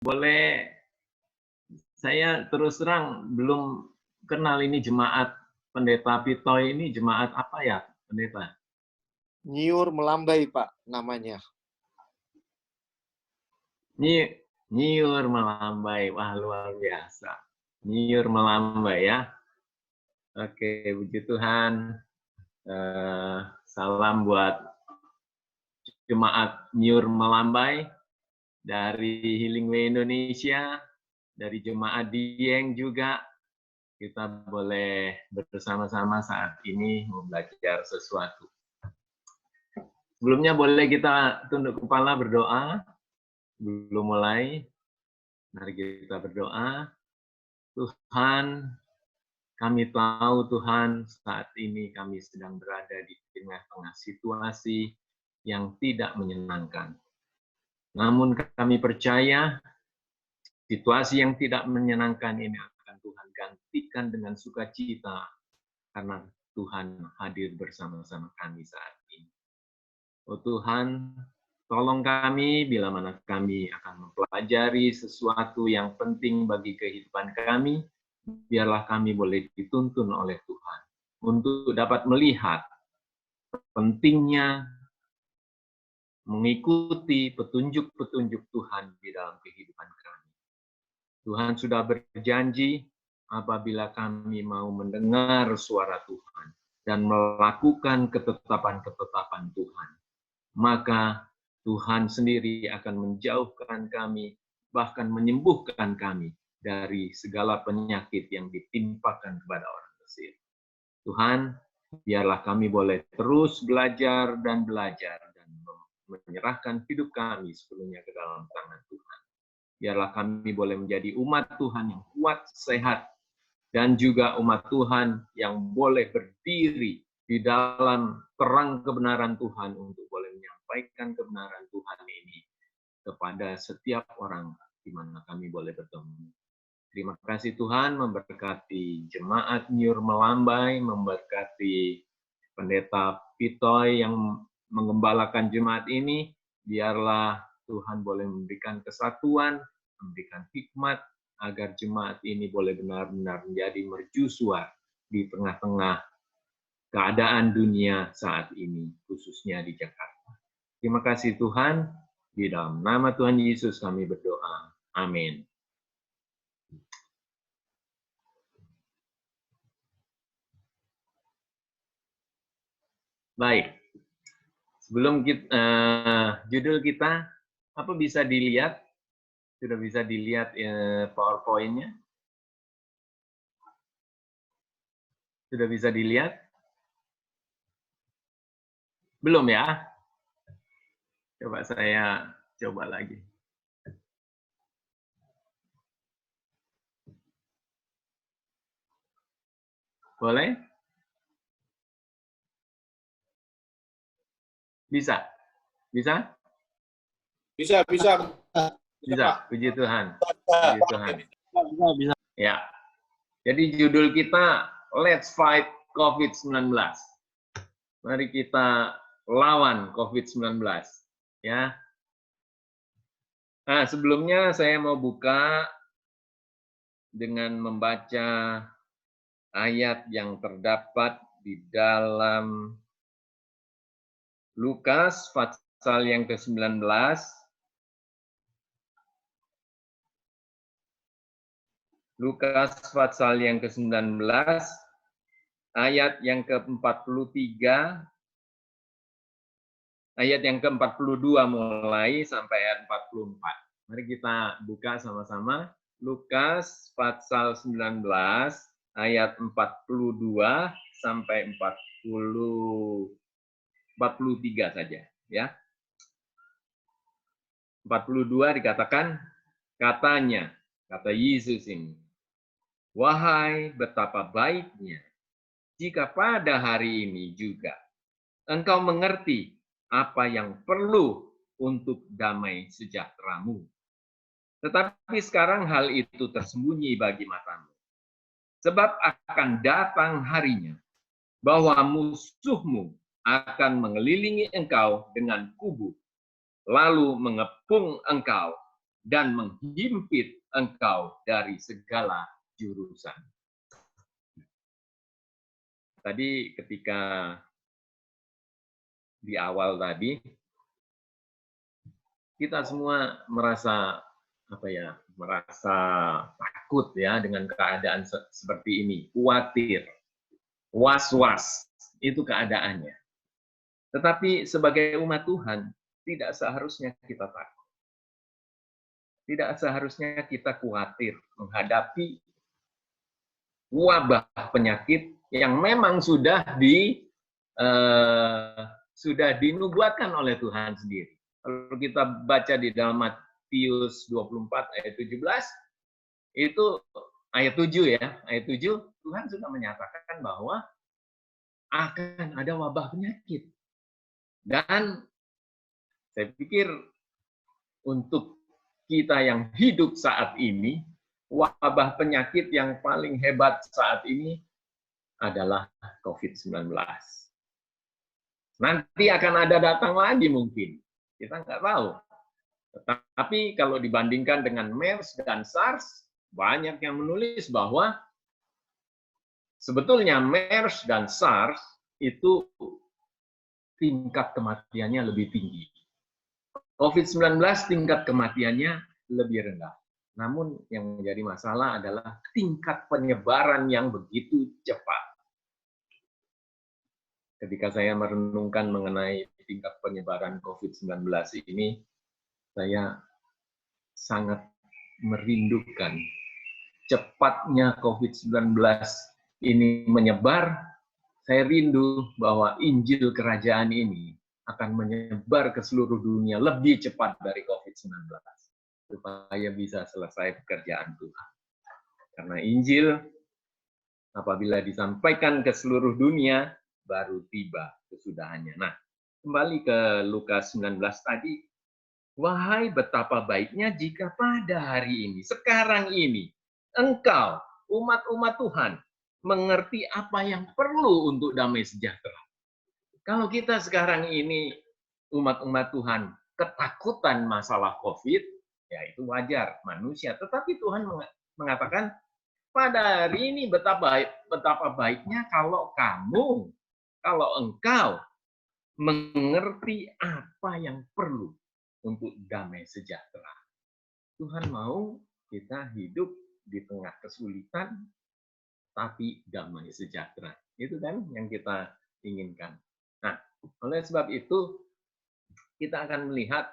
boleh saya terus terang belum kenal ini jemaat Pendeta Pitoy ini jemaat apa ya, Pendeta? Nyiur Melambai, Pak, namanya. Nyiur Melambai, wah luar biasa. Nyiur Melambai ya. Oke, puji Tuhan. Salam buat jemaat Nyiur Melambai dari Healing Way Indonesia, dari jemaat Dieng juga. Kita boleh bersama-sama saat ini mau belajar sesuatu. Sebelumnya boleh kita tunduk kepala berdoa. Belum mulai, mari kita berdoa. Tuhan, kami tahu Tuhan saat ini kami sedang berada di tengah-tengah situasi yang tidak menyenangkan. Namun kami percaya situasi yang tidak menyenangkan ini akan Tuhan gantikan dengan sukacita karena Tuhan hadir bersama-sama kami saat ini. Oh Tuhan, tolong kami bila mana kami akan mempelajari sesuatu yang penting bagi kehidupan kami, biarlah kami boleh dituntun oleh Tuhan untuk dapat melihat pentingnya mengikuti petunjuk-petunjuk Tuhan di dalam kehidupan kami. Tuhan sudah berjanji apabila kami mau mendengar suara Tuhan dan melakukan ketetapan-ketetapan Tuhan, maka Tuhan sendiri akan menjauhkan kami, bahkan menyembuhkan kami dari segala penyakit yang ditimpakan kepada orang tersebut. Tuhan, biarlah kami boleh terus belajar dan menyerahkan hidup kami sepenuhnya ke dalam tangan Tuhan. Biarlah kami boleh menjadi umat Tuhan yang kuat, sehat, dan juga umat Tuhan yang boleh berdiri di dalam terang kebenaran Tuhan untuk boleh menyampaikan kebenaran Tuhan ini kepada setiap orang di mana kami boleh bertemu. Terima kasih Tuhan, memberkati jemaat Nyiur Melambai, memberkati Pendeta Pitoy yang mengembalakan jemaat ini. Biarlah Tuhan boleh memberikan kesatuan, memberikan hikmat, agar jemaat ini boleh benar-benar menjadi mercusuar di tengah-tengah keadaan dunia saat ini, khususnya di Jakarta. Terima kasih Tuhan, di dalam nama Tuhan Yesus kami berdoa. Amin. Baik, sebelum judul kita, apa bisa dilihat? Sudah bisa dilihat PowerPoint-nya? Sudah bisa dilihat? Belum ya? Coba saya coba lagi. Boleh? Bisa? Bisa? Bisa. Bisa, puji Tuhan. Puji Tuhan. Bisa. Ya. Jadi judul kita Let's Fight COVID-19. Mari kita lawan COVID-19, ya. Nah, sebelumnya saya mau buka dengan membaca ayat yang terdapat di dalam Lukas pasal yang ke-19 Lukas pasal yang ke-19 ayat yang ke-43 ayat yang ke-42 mulai sampai ayat 44. Mari kita buka sama-sama Lukas pasal 19 ayat 42 sampai 43 saja ya. 42 dikatakan katanya, kata Yesus ini, wahai betapa baiknya jika pada hari ini juga engkau mengerti apa yang perlu untuk damai sejahteramu. Tetapi sekarang hal itu tersembunyi bagi matamu. Sebab akan datang harinya bahwa musuhmu akan mengelilingi engkau dengan kubu, lalu mengepung engkau dan menghimpit engkau dari segala jurusan. Tadi ketika di awal tadi, kita semua merasa merasa takut ya dengan keadaan seperti ini, khawatir, was-was, itu keadaannya. Tetapi sebagai umat Tuhan, tidak seharusnya kita takut. Tidak seharusnya kita khawatir menghadapi wabah penyakit yang memang sudah dinubuatkan oleh Tuhan sendiri. Kalau kita baca di dalam Matius 24 ayat 17, itu ayat 7 ya, ayat 7 Tuhan sudah menyatakan bahwa akan ada wabah penyakit. Dan saya pikir untuk kita yang hidup saat ini, wabah penyakit yang paling hebat saat ini adalah COVID-19. Nanti akan ada datang lagi mungkin, kita nggak tahu. Tetapi kalau dibandingkan dengan MERS dan SARS, banyak yang menulis bahwa sebetulnya MERS dan SARS itu tingkat kematiannya lebih tinggi. COVID-19 tingkat kematiannya lebih rendah. Namun yang menjadi masalah adalah tingkat penyebaran yang begitu cepat. Ketika saya merenungkan mengenai tingkat penyebaran COVID-19 ini, saya sangat merindukan cepatnya COVID-19 ini menyebar. Saya rindu bahwa Injil Kerajaan ini akan menyebar ke seluruh dunia lebih cepat dari COVID-19. Supaya bisa selesai pekerjaan Tuhan. Karena Injil, apabila disampaikan ke seluruh dunia, baru tiba kesudahannya. Nah, kembali ke Lukas 19 tadi. Wahai betapa baiknya jika pada hari ini, sekarang ini, engkau, umat-umat Tuhan, mengerti apa yang perlu untuk damai sejahtera. Kalau kita sekarang ini umat-umat Tuhan ketakutan masalah COVID, ya itu wajar manusia. Tetapi Tuhan mengatakan pada hari ini betapa baiknya kalau engkau mengerti apa yang perlu untuk damai sejahtera. Tuhan mau kita hidup di tengah kesulitan, tapi damai sejahtera. Itu kan yang kita inginkan. Nah, oleh sebab itu, kita akan melihat,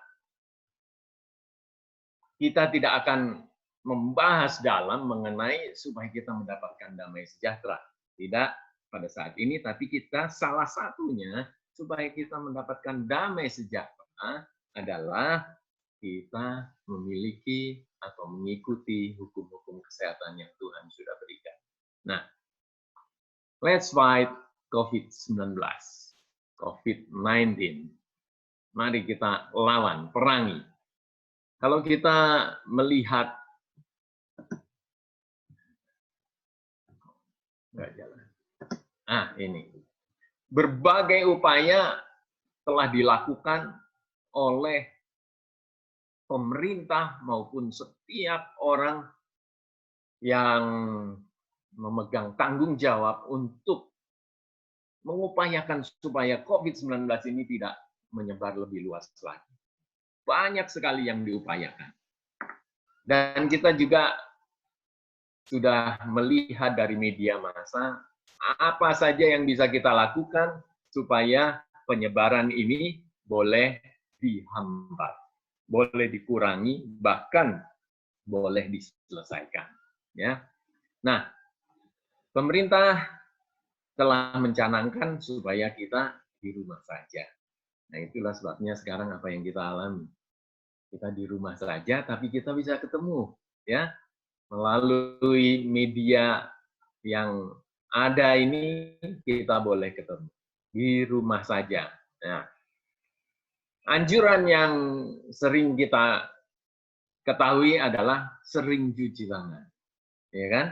kita tidak akan membahas dalam mengenai supaya kita mendapatkan damai sejahtera. Tidak pada saat ini, tapi kita salah satunya supaya kita mendapatkan damai sejahtera adalah kita memiliki atau mengikuti hukum-hukum kesehatan yang Tuhan sudah berikan. Nah, let's fight COVID-19. COVID-19. Mari kita lawan, perangi. Kalau kita melihat ini. Berbagai upaya telah dilakukan oleh pemerintah maupun setiap orang yang memegang tanggung jawab untuk mengupayakan supaya COVID-19 ini tidak menyebar lebih luas lagi. Banyak sekali yang diupayakan. Dan kita juga sudah melihat dari media massa apa saja yang bisa kita lakukan supaya penyebaran ini boleh dihambat, boleh dikurangi, bahkan boleh diselesaikan. Ya. Nah, pemerintah telah mencanangkan supaya kita di rumah saja. Nah, itulah sebabnya sekarang apa yang kita alami. Kita di rumah saja, tapi kita bisa ketemu, ya, melalui media yang ada ini kita boleh ketemu di rumah saja. Nah, anjuran yang sering kita ketahui adalah sering cuci tangan, ya kan?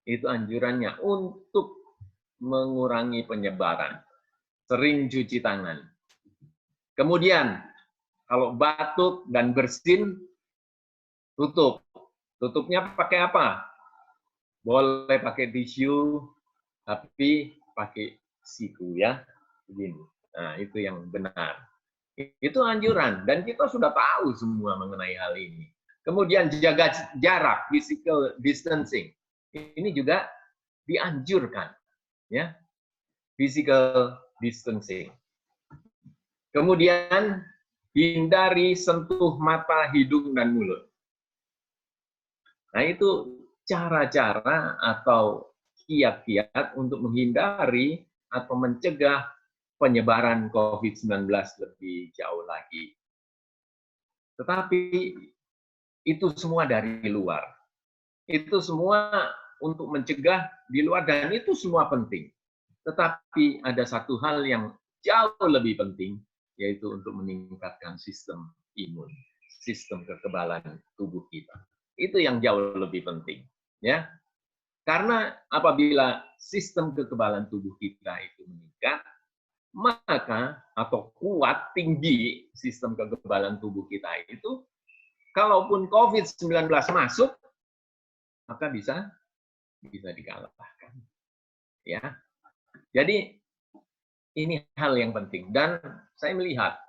Itu anjurannya untuk mengurangi penyebaran. Sering cuci tangan. Kemudian, kalau batuk dan bersin, tutup. Tutupnya pakai apa? Boleh pakai tisu, tapi pakai siku ya. Begini. Nah, itu yang benar. Itu anjuran, dan kita sudah tahu semua mengenai hal ini. Kemudian jaga jarak, physical distancing. Ini juga dianjurkan, ya, physical distancing. Kemudian hindari sentuh mata, hidung, dan mulut. Nah, itu cara-cara atau kiat-kiat untuk menghindari atau mencegah penyebaran COVID-19 lebih jauh lagi. Tetapi itu semua dari luar. Itu semua untuk mencegah di luar, dan itu semua penting. Tetapi ada satu hal yang jauh lebih penting, yaitu untuk meningkatkan sistem imun, sistem kekebalan tubuh kita. Itu yang jauh lebih penting, ya. Karena apabila sistem kekebalan tubuh kita itu meningkat, maka atau kuat, tinggi sistem kekebalan tubuh kita itu, kalaupun COVID-19 masuk, maka bisa dikalahkan. Ya. Jadi ini hal yang penting, dan saya melihat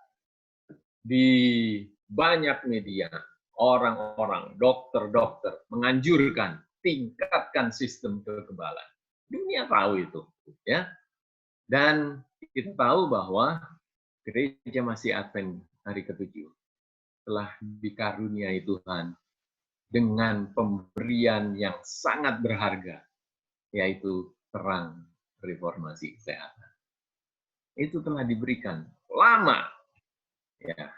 di banyak media orang-orang, dokter-dokter menganjurkan tingkatkan sistem kekebalan. Dunia tahu itu, ya. Dan kita tahu bahwa Gereja Masih Advent hari ke-7 telah dikaruniai Tuhan dengan pemberian yang sangat berharga, yaitu terang reformasi kesehatan. Itu telah diberikan lama, ya.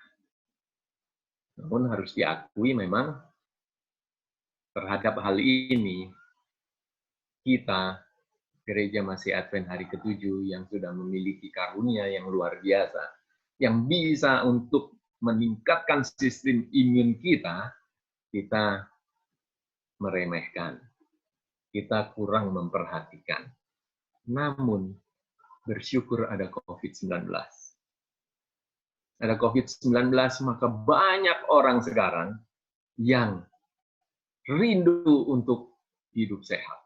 Namun harus diakui memang terhadap hal ini, kita, Gereja Masih Advent hari ke-7 yang sudah memiliki karunia yang luar biasa, yang bisa untuk meningkatkan sistem imun kita, kita meremehkan. Kita kurang memperhatikan. Namun, bersyukur ada COVID-19. Ada COVID-19, maka banyak orang sekarang yang rindu untuk hidup sehat.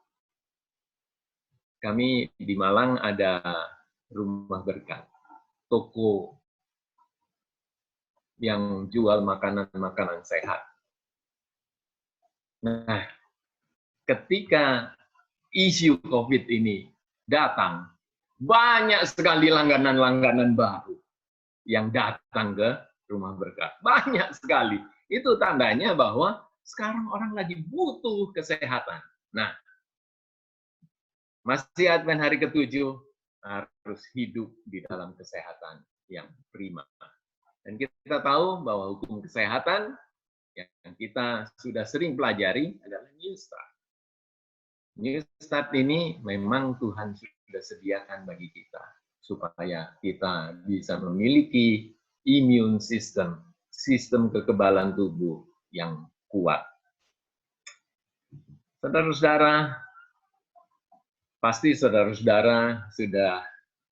Kami di Malang ada rumah berkat, toko yang jual makanan-makanan sehat. Nah, ketika isu COVID ini datang, banyak sekali langganan-langganan baru yang datang ke rumah berkat. Banyak sekali. Itu tandanya bahwa sekarang orang lagi butuh kesehatan. Nah, Masih Advent hari ke-7 harus hidup di dalam kesehatan yang prima. Dan kita tahu bahwa hukum kesehatan yang kita sudah sering pelajari adalah New Start. New Start ini memang Tuhan sudah sediakan bagi kita, supaya kita bisa memiliki imun system, sistem kekebalan tubuh yang kuat. Saudara-saudara, pasti saudara-saudara sudah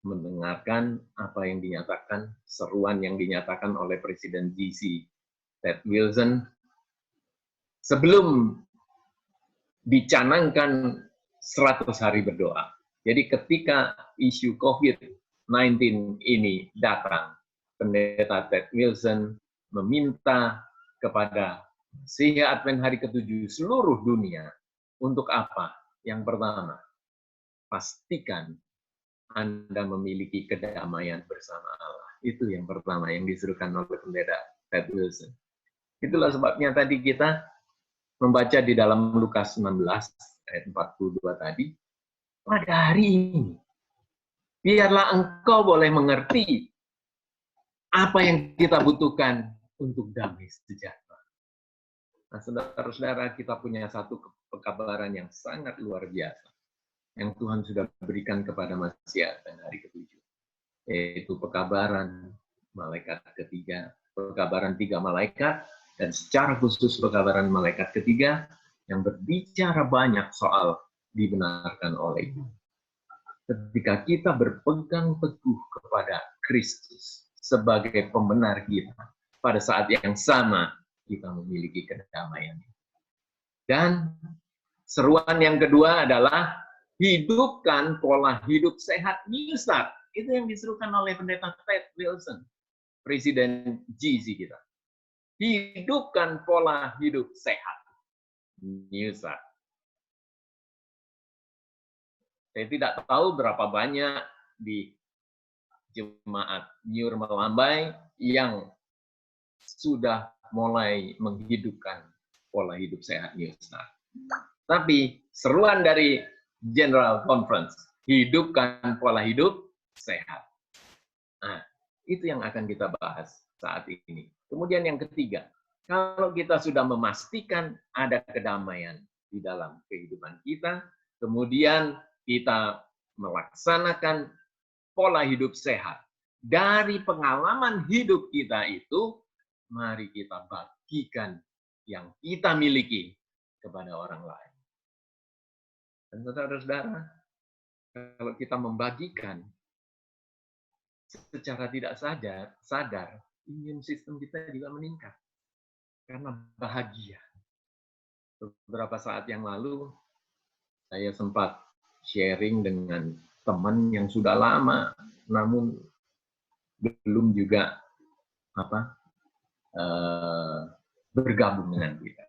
mendengarkan apa yang dinyatakan, seruan yang dinyatakan oleh Presiden GC, Ted Wilson, sebelum dicanangkan 100 hari berdoa. Jadi ketika isu COVID-19 ini datang, Pendeta Ted Wilson meminta kepada Masih Advent hari ke-7 seluruh dunia untuk apa? Yang pertama, pastikan Anda memiliki kedamaian bersama Allah. Itu yang pertama yang disuruhkan oleh Pendeta Ted Wilson. Itulah sebabnya tadi kita membaca di dalam Lukas 16 ayat 42 tadi, pada hari ini, biarlah engkau boleh mengerti apa yang kita butuhkan untuk damai sejahtera. Nah, saudara-saudara, kita punya satu pekabaran yang sangat luar biasa, yang Tuhan sudah berikan kepada Masih Advent hari ke-7, yaitu pekabaran malaikat ketiga, pekabaran 3 malaikat, dan secara khusus pekabaran malaikat ketiga yang berbicara banyak soal dibenarkan oleh Tuhan. Ketika kita berpegang teguh kepada Kristus sebagai pembenar kita, pada saat yang sama kita memiliki kedamaian. Dan seruan yang kedua adalah hidupkan pola hidup sehat New Start. Itu yang diserukan oleh Pendeta Ted Wilson, Presiden GC kita. Hidupkan pola hidup sehat New Start. Saya tidak tahu berapa banyak di jemaat Nyur Melambai yang sudah mulai menghidupkan pola hidup sehat New Start. Tapi seruan dari General Conference, hidupkan pola hidup sehat. Nah, itu yang akan kita bahas saat ini. Kemudian yang ketiga, kalau kita sudah memastikan ada kedamaian di dalam kehidupan kita, kemudian kita melaksanakan pola hidup sehat. Dari pengalaman hidup kita itu, mari kita bagikan yang kita miliki kepada orang lain. Dan saudara-saudara, kalau kita membagikan secara tidak sadar, imun sistem kita juga meningkat. Karena bahagia. Beberapa saat yang lalu, saya sempat sharing dengan teman yang sudah lama, namun belum juga bergabung dengan kita.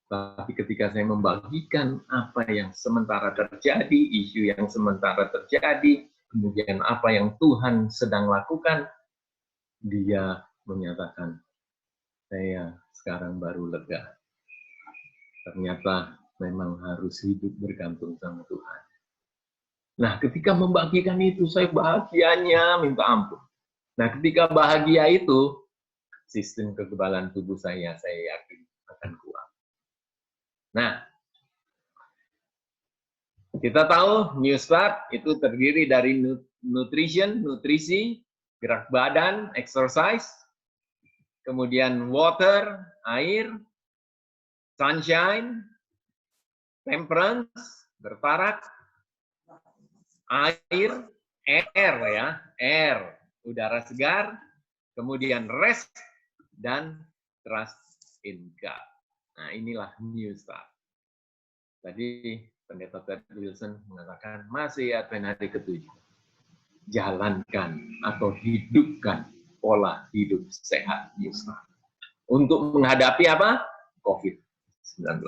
Tapi ketika saya membagikan apa yang sementara terjadi, isu yang sementara terjadi, kemudian apa yang Tuhan sedang lakukan, dia menyatakan, saya sekarang baru lega. Ternyata memang harus hidup bergantung sama Tuhan. Nah, ketika membagikan itu, saya bahagianya minta ampun. Nah, ketika bahagia itu, sistem kekebalan tubuh saya yakin akan kuat. Nah, kita tahu New Start itu terdiri dari nutrisi, gerak badan, exercise, kemudian water, air, sunshine, temperance, bertarak, air, air, udara segar, kemudian rest, dan trust in God. Nah, inilah New Start. Tadi Pendeta Ted Wilson mengatakan, masih Advent hari ke-7. Jalankan atau hidupkan pola hidup sehat New Start. Untuk menghadapi apa? COVID-19.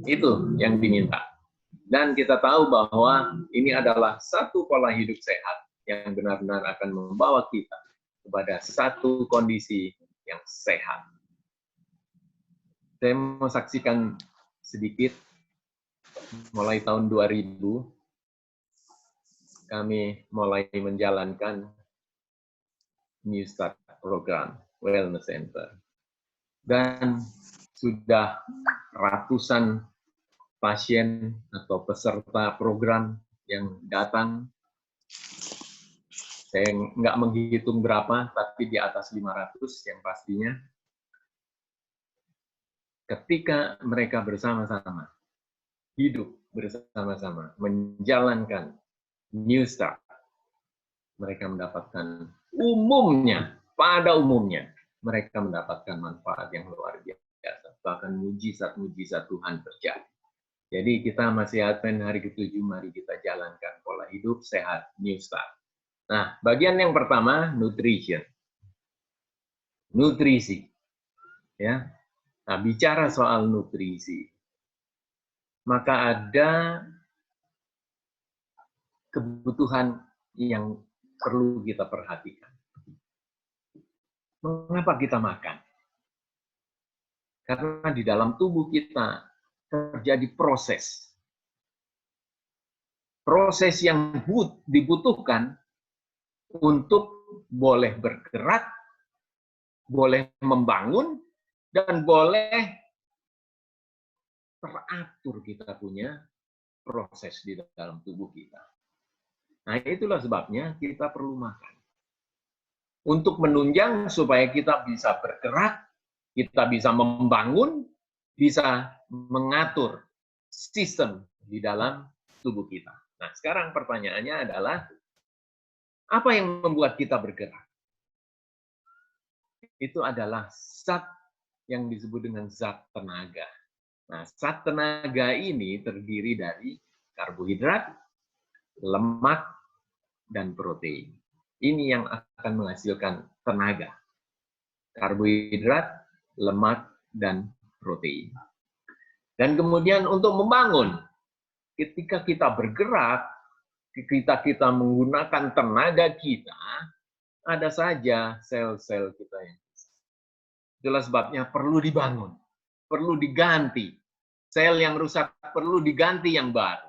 Itu yang diminta. Dan kita tahu bahwa ini adalah satu pola hidup sehat yang benar-benar akan membawa kita kepada satu kondisi yang sehat. Saya mau saksikan sedikit, mulai tahun 2000, kami mulai menjalankan New Start program, Wellness Center. Dan sudah ratusan pasien atau peserta program yang datang. Saya nggak menghitung berapa, tapi di atas 500 yang pastinya. Ketika mereka bersama-sama, hidup bersama-sama, menjalankan New Start, mereka mendapatkan pada umumnya, mereka mendapatkan manfaat yang luar biasa. Bahkan mujizat-mujizat Tuhan terjadi. Jadi kita masih Advent hari ke-7, mari kita jalankan pola hidup sehat New Start. Nah, bagian yang pertama, nutrition. Nutrisi. Ya. Nah, bicara soal nutrisi, maka ada kebutuhan yang perlu kita perhatikan. Mengapa kita makan? Karena di dalam tubuh kita terjadi proses. Proses yang dibutuhkan untuk boleh bergerak, boleh membangun, dan boleh teratur kita punya proses di dalam tubuh kita. Nah, itulah sebabnya kita perlu makan. Untuk menunjang supaya kita bisa bergerak, kita bisa membangun, bisa mengatur sistem di dalam tubuh kita. Nah, sekarang pertanyaannya adalah, apa yang membuat kita bergerak? itu adalah zat yang disebut dengan zat tenaga. Nah, zat tenaga ini terdiri dari karbohidrat, lemak, dan protein. Ini yang akan menghasilkan tenaga. Karbohidrat, lemak, dan protein. Dan kemudian untuk membangun, ketika kita bergerak, ketika kita menggunakan tenaga kita, ada saja sel-sel kita yang itulah sebabnya perlu dibangun, perlu diganti. Sel yang rusak perlu diganti yang baru.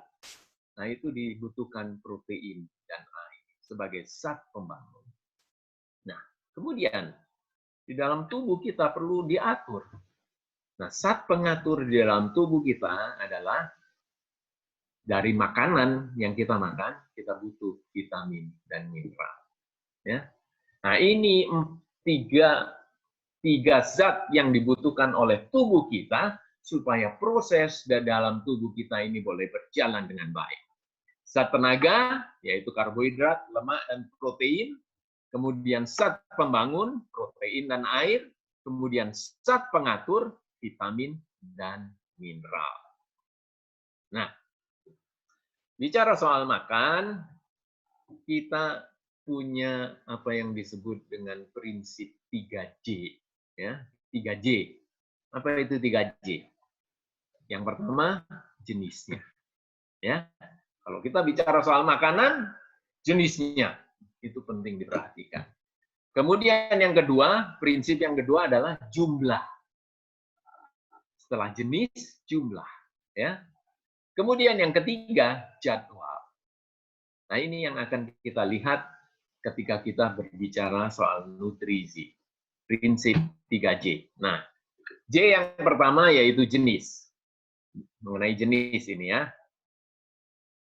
Nah, itu dibutuhkan protein dan air sebagai zat pembangun. Nah, kemudian di dalam tubuh kita perlu diatur. Nah, zat pengatur di dalam tubuh kita adalah dari makanan yang kita makan, kita butuh vitamin dan mineral. Ya. Nah, ini tiga zat yang dibutuhkan oleh tubuh kita supaya proses di dalam tubuh kita ini boleh berjalan dengan baik. Zat tenaga, yaitu karbohidrat, lemak, dan protein. Kemudian zat pembangun, protein dan air. Kemudian zat pengatur, vitamin dan mineral. Nah, bicara soal makan, kita punya apa yang disebut dengan prinsip 3J. Ya, 3J. Apa itu 3J? Yang pertama, jenisnya. Ya, kalau kita bicara soal makanan, jenisnya itu penting diperhatikan. Kemudian yang kedua, prinsip yang kedua adalah jumlah. Setelah jenis, jumlah. Ya. Kemudian yang ketiga, jadwal. Nah, ini yang akan kita lihat ketika kita berbicara soal nutrisi. Prinsip 3J. Nah, J yang pertama yaitu jenis. Mengenai jenis ini ya.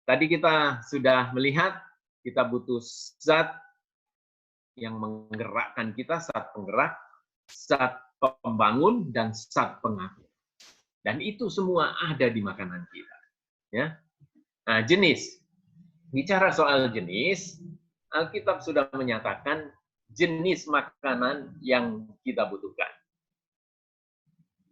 Tadi kita sudah melihat kita butuh zat yang menggerakkan kita, zat penggerak, zat pembangun, dan zat pengatur. Dan itu semua ada di makanan kita. Ya. Nah, jenis. Bicara soal jenis, Alkitab sudah menyatakan jenis makanan yang kita butuhkan.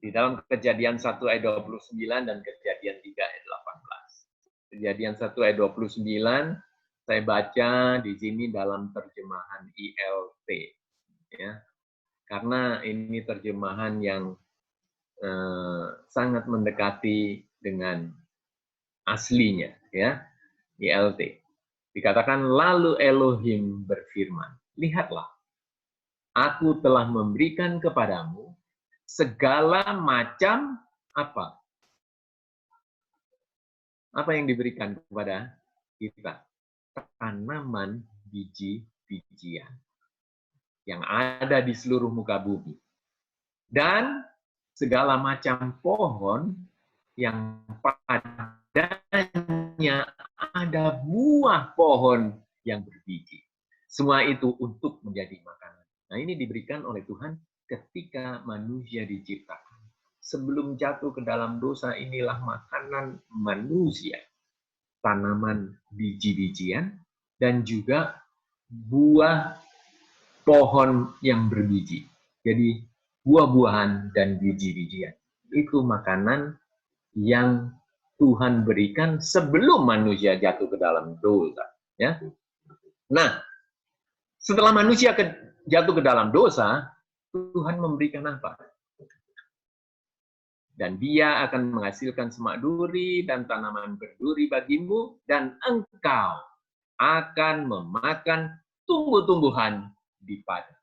Di dalam Kejadian 1 ayat 29 dan Kejadian 3 ayat 18. Kejadian 1 ayat 29, saya baca di sini dalam terjemahan ILT. Ya. Karena ini terjemahan yang sangat mendekati dengan aslinya. Ya. ILT. Dikatakan, lalu Elohim berfirman, lihatlah, aku telah memberikan kepadamu segala macam apa? Apa yang diberikan kepada kita? Tanaman biji-bijian yang ada di seluruh muka bumi. Dan segala macam pohon yang padanya ada buah pohon yang berbiji. Semua itu untuk menjadi makanan. Nah, ini diberikan oleh Tuhan ketika manusia diciptakan. Sebelum jatuh ke dalam dosa, inilah makanan manusia. Tanaman biji-bijian dan juga buah pohon yang berbiji. Jadi buah-buahan dan biji-bijian. Itu makanan yang Tuhan berikan sebelum manusia jatuh ke dalam dosa. Ya. Nah, setelah manusia jatuh ke dalam dosa, Tuhan memberikan apa? Dan dia akan menghasilkan semak duri dan tanaman berduri bagimu, dan engkau akan memakan tumbuh-tumbuhan di padang.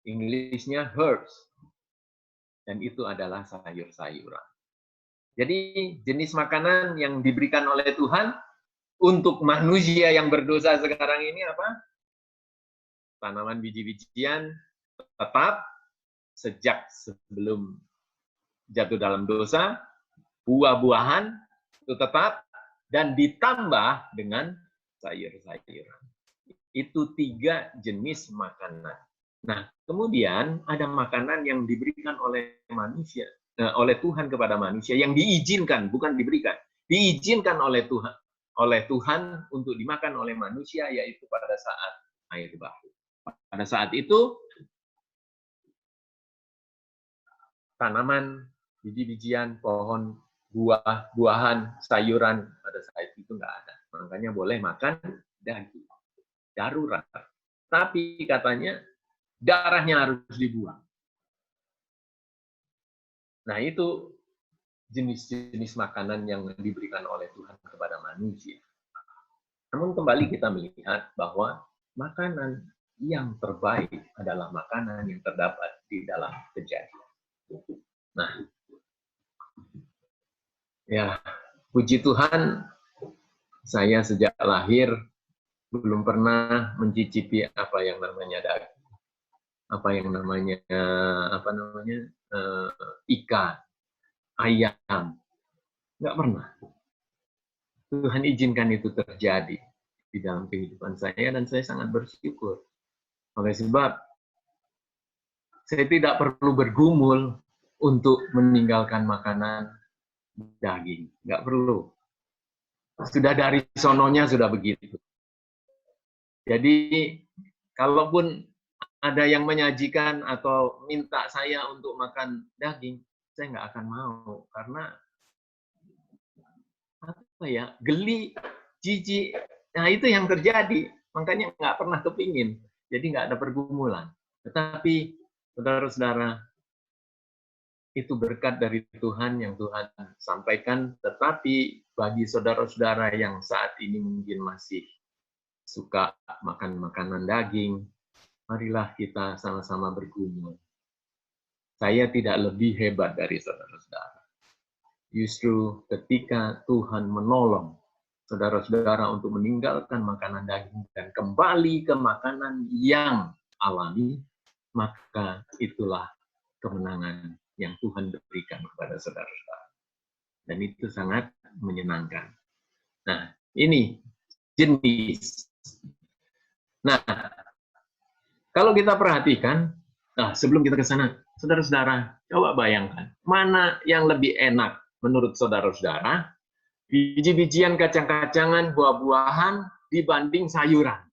Inggrisnya herbs. Dan itu adalah sayur-sayuran. Jadi jenis makanan yang diberikan oleh Tuhan untuk manusia yang berdosa sekarang ini apa? Tanaman biji-bijian tetap sejak sebelum jatuh dalam dosa, buah-buahan itu tetap, dan ditambah dengan sayur-sayuran. Itu 3 jenis makanan. Nah, kemudian ada makanan yang diberikan oleh manusia, oleh Tuhan kepada manusia, yang diizinkan, bukan diberikan, diizinkan oleh Tuhan untuk dimakan oleh manusia, yaitu pada saat air baku. Pada saat itu tanaman, biji-bijian, pohon, buah-buahan, sayuran pada saat itu nggak ada. Makanya boleh makan daging. Darurat. Tapi katanya darahnya harus dibuang. Nah, itu jenis-jenis makanan yang diberikan oleh Tuhan kepada manusia. Namun kembali kita melihat bahwa makanan yang terbaik adalah makanan yang terdapat di dalam Kejadian. Nah, ya, puji Tuhan, saya sejak lahir belum pernah mencicipi apa yang namanya daging, apa yang namanya ikan, ayam, nggak pernah. Tuhan izinkan itu terjadi di dalam kehidupan saya dan saya sangat bersyukur. Oleh sebab saya tidak perlu bergumul untuk meninggalkan makanan daging, nggak perlu. Sudah dari sononya sudah begitu. Jadi, kalaupun ada yang menyajikan atau minta saya untuk makan daging, saya nggak akan mau. Karena, apa ya, geli, jijik. Nah, itu yang terjadi. Makanya nggak pernah kepingin. Jadi nggak ada pergumulan. Tetapi, saudara-saudara, itu berkat dari Tuhan yang Tuhan sampaikan. Tetapi, bagi saudara-saudara yang saat ini mungkin masih suka makan makanan daging, marilah kita sama-sama bergumul. Saya tidak lebih hebat dari saudara-saudara. Justru ketika Tuhan menolong saudara-saudara untuk meninggalkan makanan daging dan kembali ke makanan yang alami, maka itulah kemenangan yang Tuhan berikan kepada saudara-saudara. Dan itu sangat menyenangkan. Nah, ini jenis. Nah, kalau kita perhatikan, sebelum kita ke sana, saudara-saudara, coba bayangkan, mana yang lebih enak menurut saudara-saudara, biji-bijian, kacang-kacangan, buah-buahan dibanding sayuran.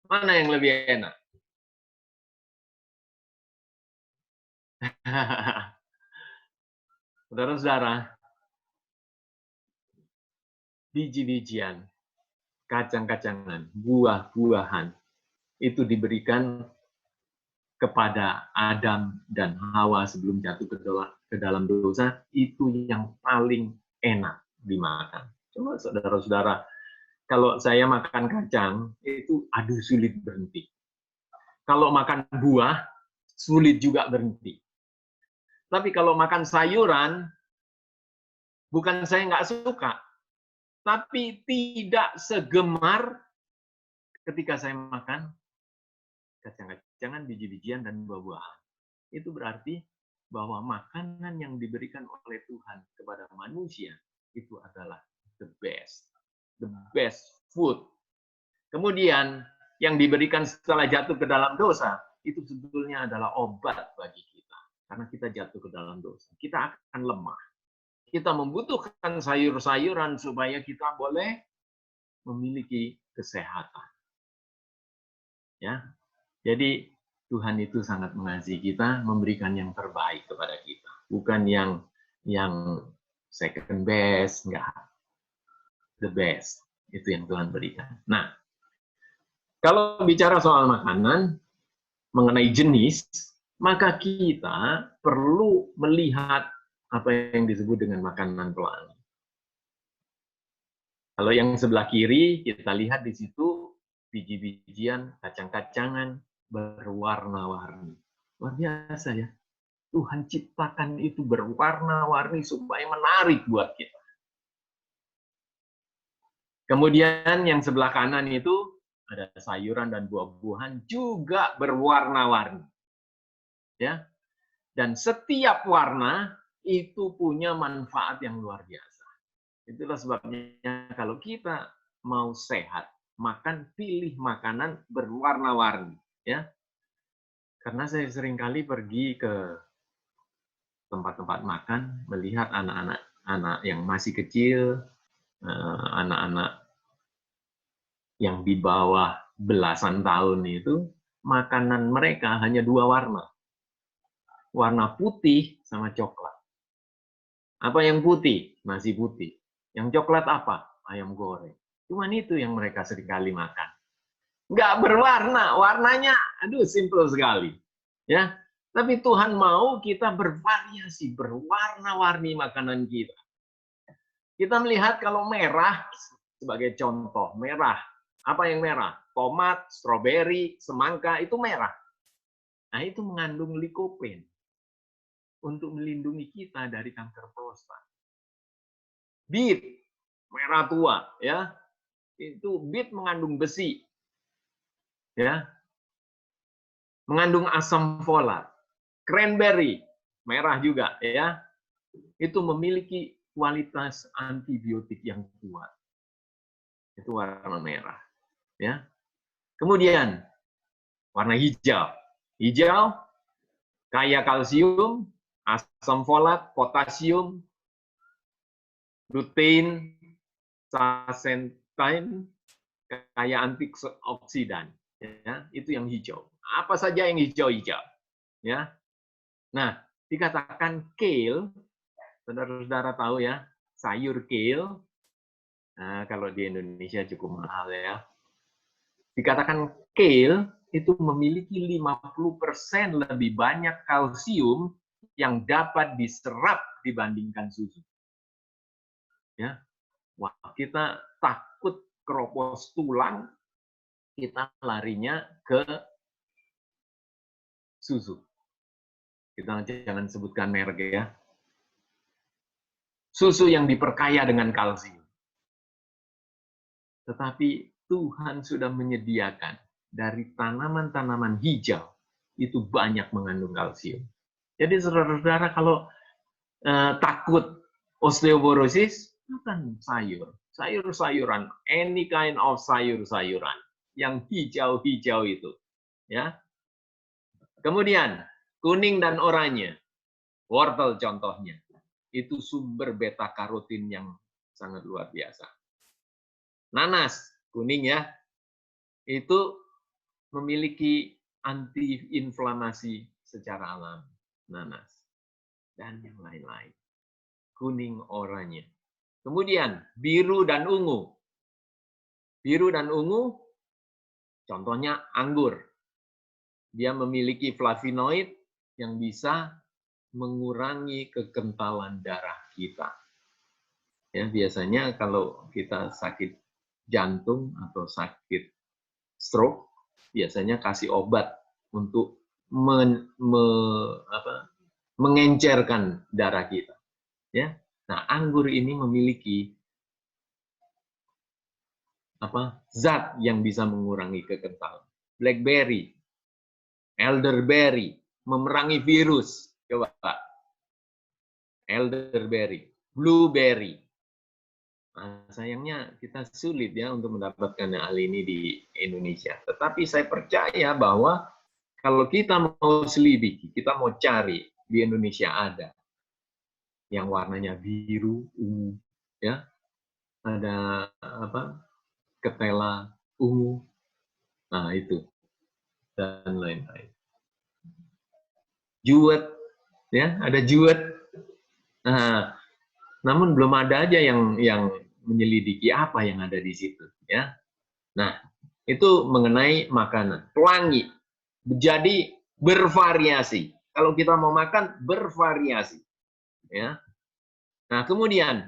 Mana yang lebih enak? Saudara-saudara, biji-bijian, kacang-kacangan, buah-buahan, itu diberikan kepada Adam dan Hawa sebelum jatuh ke dalam dosa, itu yang paling enak dimakan. Coba saudara-saudara, kalau saya makan kacang, itu aduh sulit berhenti. Kalau makan buah, sulit juga berhenti. Tapi kalau makan sayuran, bukan saya nggak suka, tapi tidak segemar ketika saya makan kacang-kacangan, biji-bijian, dan buah-buahan. Itu berarti bahwa makanan yang diberikan oleh Tuhan kepada manusia itu adalah the best food. Kemudian yang diberikan setelah jatuh ke dalam dosa itu sebetulnya adalah obat bagi kita. Karena kita jatuh ke dalam dosa, kita akan lemah. Kita membutuhkan sayur-sayuran supaya kita boleh memiliki kesehatan. Ya, jadi Tuhan itu sangat mengasihi kita, memberikan yang terbaik kepada kita, bukan yang second best, enggak, the best. Itu yang Tuhan berikan. Nah, kalau bicara soal makanan, mengenai jenis, maka kita perlu melihat apa yang disebut dengan makanan pelangi. Kalau yang sebelah kiri, kita lihat di situ biji-bijian, kacang-kacangan, berwarna-warni. Luar biasa ya. Tuhan ciptakan itu berwarna-warni supaya menarik buat kita. Kemudian yang sebelah kanan itu ada sayuran dan buah-buahan juga berwarna-warni. Ya. Dan setiap warna itu punya manfaat yang luar biasa. Itulah sebabnya kalau kita mau sehat, pilih makanan berwarna-warni, ya. Karena saya seringkali pergi ke tempat-tempat makan, melihat anak-anak yang masih kecil, anak-anak yang di bawah belasan tahun itu, makanan mereka hanya 2 warna. warna putih sama coklat. Apa yang putih? Nasi putih. Yang coklat apa? Ayam goreng. Cuman itu yang mereka seringkali makan. Nggak berwarna, warnanya, aduh, simple sekali. Ya, tapi Tuhan mau kita bervariasi, berwarna-warni makanan kita. Kita melihat kalau merah, sebagai contoh, merah. Apa yang merah? Tomat, stroberi, semangka, itu merah. Nah, itu mengandung likopen untuk melindungi kita dari kanker prostat. Beet, merah tua, ya. Itu beet mengandung besi. Ya. Mengandung asam folat. Cranberry, merah juga, ya. Itu memiliki kualitas antibiotik yang kuat. Itu warna merah, ya. Kemudian warna hijau. Hijau kaya kalsium, asam folat, potasium, lutein, zeaxanthin, kaya antioksidan. Ya, itu yang hijau. Apa saja yang hijau-hijau. Ya. Nah, dikatakan kale, saudara-saudara tahu ya, sayur kale. Nah, kalau di Indonesia cukup mahal ya. Dikatakan kale itu memiliki 50% lebih banyak kalsium yang dapat diserap dibandingkan susu. Ya. Wah, kita takut keropos tulang, kita larinya ke susu. Kita jangan sebutkan merek ya. Susu yang diperkaya dengan kalsium. Tetapi Tuhan sudah menyediakan dari tanaman-tanaman hijau itu banyak mengandung kalsium. Jadi saudara-saudara kalau takut osteoporosis, makan sayur. Sayur-sayuran, any kind of sayur-sayuran yang hijau-hijau itu, ya. Kemudian kuning dan oranye, wortel contohnya, itu sumber beta karotin yang sangat luar biasa. Nanas kuning ya, itu memiliki antiinflamasi secara alami. Nanas dan yang lain-lain. Kuning oranye. Kemudian biru dan ungu. Biru dan ungu, contohnya anggur. Dia memiliki flavonoid yang bisa mengurangi kekentalan darah kita. Ya, biasanya kalau kita sakit jantung atau sakit stroke, biasanya kasih obat untuk mengencerkan darah kita. Ya, nah anggur ini memiliki zat yang bisa mengurangi kekentalan. Blackberry, elderberry, memerangi virus. Coba Pak. Elderberry, blueberry. Nah, sayangnya kita sulit ya untuk mendapatkan hal ini di Indonesia. Tetapi saya percaya bahwa kalau kita mau selidiki, kita mau cari, di Indonesia ada. Yang warnanya biru, ungu, ya. Ada ketela ungu. Nah, itu. Dan lain-lain. Juwet, ya, ada juwet. Nah, namun belum ada aja yang menyelidiki apa yang ada di situ, ya. Nah, itu mengenai makanan. Pelangi. Jadi bervariasi. Kalau kita mau makan bervariasi, ya. Nah, kemudian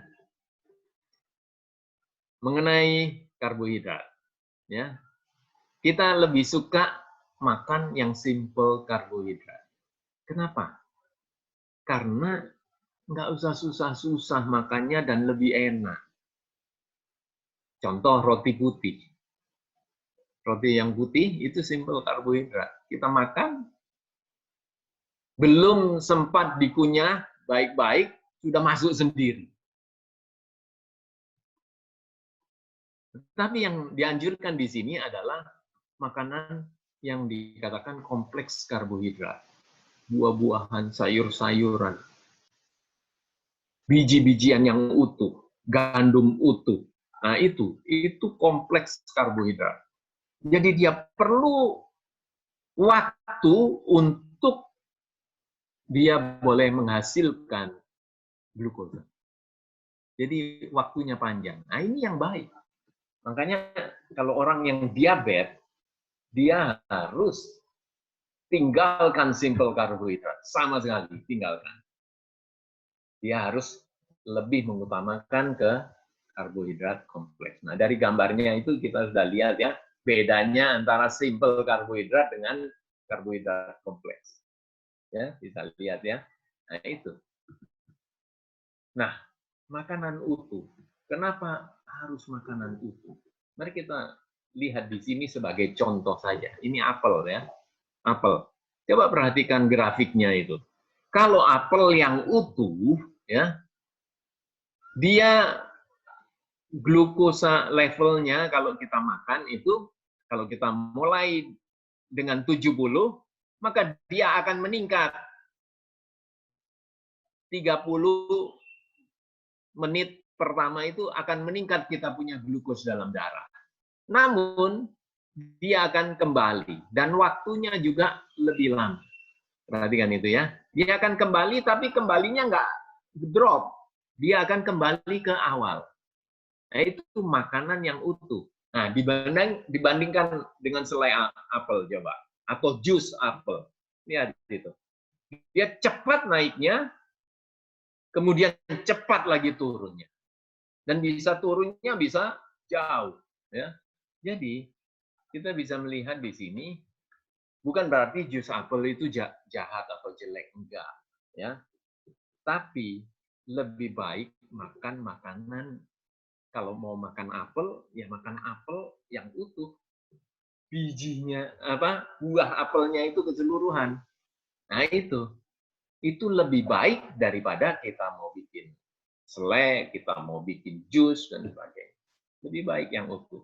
mengenai karbohidrat, ya. Kita lebih suka makan yang simple karbohidrat. Kenapa? Karena nggak usah susah-susah makannya dan lebih enak. Contoh roti putih. Roti yang putih itu simple karbohidrat. Kita makan, belum sempat dikunyah baik-baik, sudah masuk sendiri. Tapi yang dianjurkan di sini adalah makanan yang dikatakan kompleks karbohidrat. Buah-buahan, sayur-sayuran, biji-bijian yang utuh, gandum utuh. Nah, itu kompleks karbohidrat. Jadi dia perlu waktu untuk dia boleh menghasilkan glukosa. Jadi waktunya panjang. Nah, ini yang baik. Makanya kalau orang yang diabetes, dia harus tinggalkan simple karbohidrat. Sama sekali, tinggalkan. Dia harus lebih mengutamakan ke karbohidrat kompleks. Nah, dari gambarnya itu kita sudah lihat ya, bedanya antara simple karbohidrat dengan karbohidrat kompleks. Ya, bisa lihat ya. Nah, itu. Nah, makanan utuh. Kenapa harus makanan utuh? Mari kita lihat di sini sebagai contoh saja. Ini apel ya. Apel. Coba perhatikan grafiknya itu. Kalau apel yang utuh ya, dia glukosa levelnya kalau kita makan itu, kalau kita mulai dengan 70, maka dia akan meningkat 30 menit pertama itu akan meningkat kita punya glukos dalam darah. Namun, dia akan kembali. Dan waktunya juga lebih lama. Perhatikan itu ya. Dia akan kembali, tapi kembalinya nggak drop. Dia akan kembali ke awal. Nah, itu makanan yang utuh. Nah, dibandingkan dengan selai apel, coba. Atau jus apel. Lihat itu. Dia cepat naiknya, kemudian cepat lagi turunnya. Dan bisa turunnya bisa jauh. Ya. Jadi, kita bisa melihat di sini, bukan berarti jus apel itu jahat atau jelek. Enggak. Ya. Tapi, lebih baik makan makanan. Kalau mau makan apel, ya makan apel yang utuh. Bijinya, buah apelnya itu keseluruhan. Nah, itu lebih baik daripada kita mau bikin selai, kita mau bikin jus, dan sebagainya. Lebih baik yang utuh.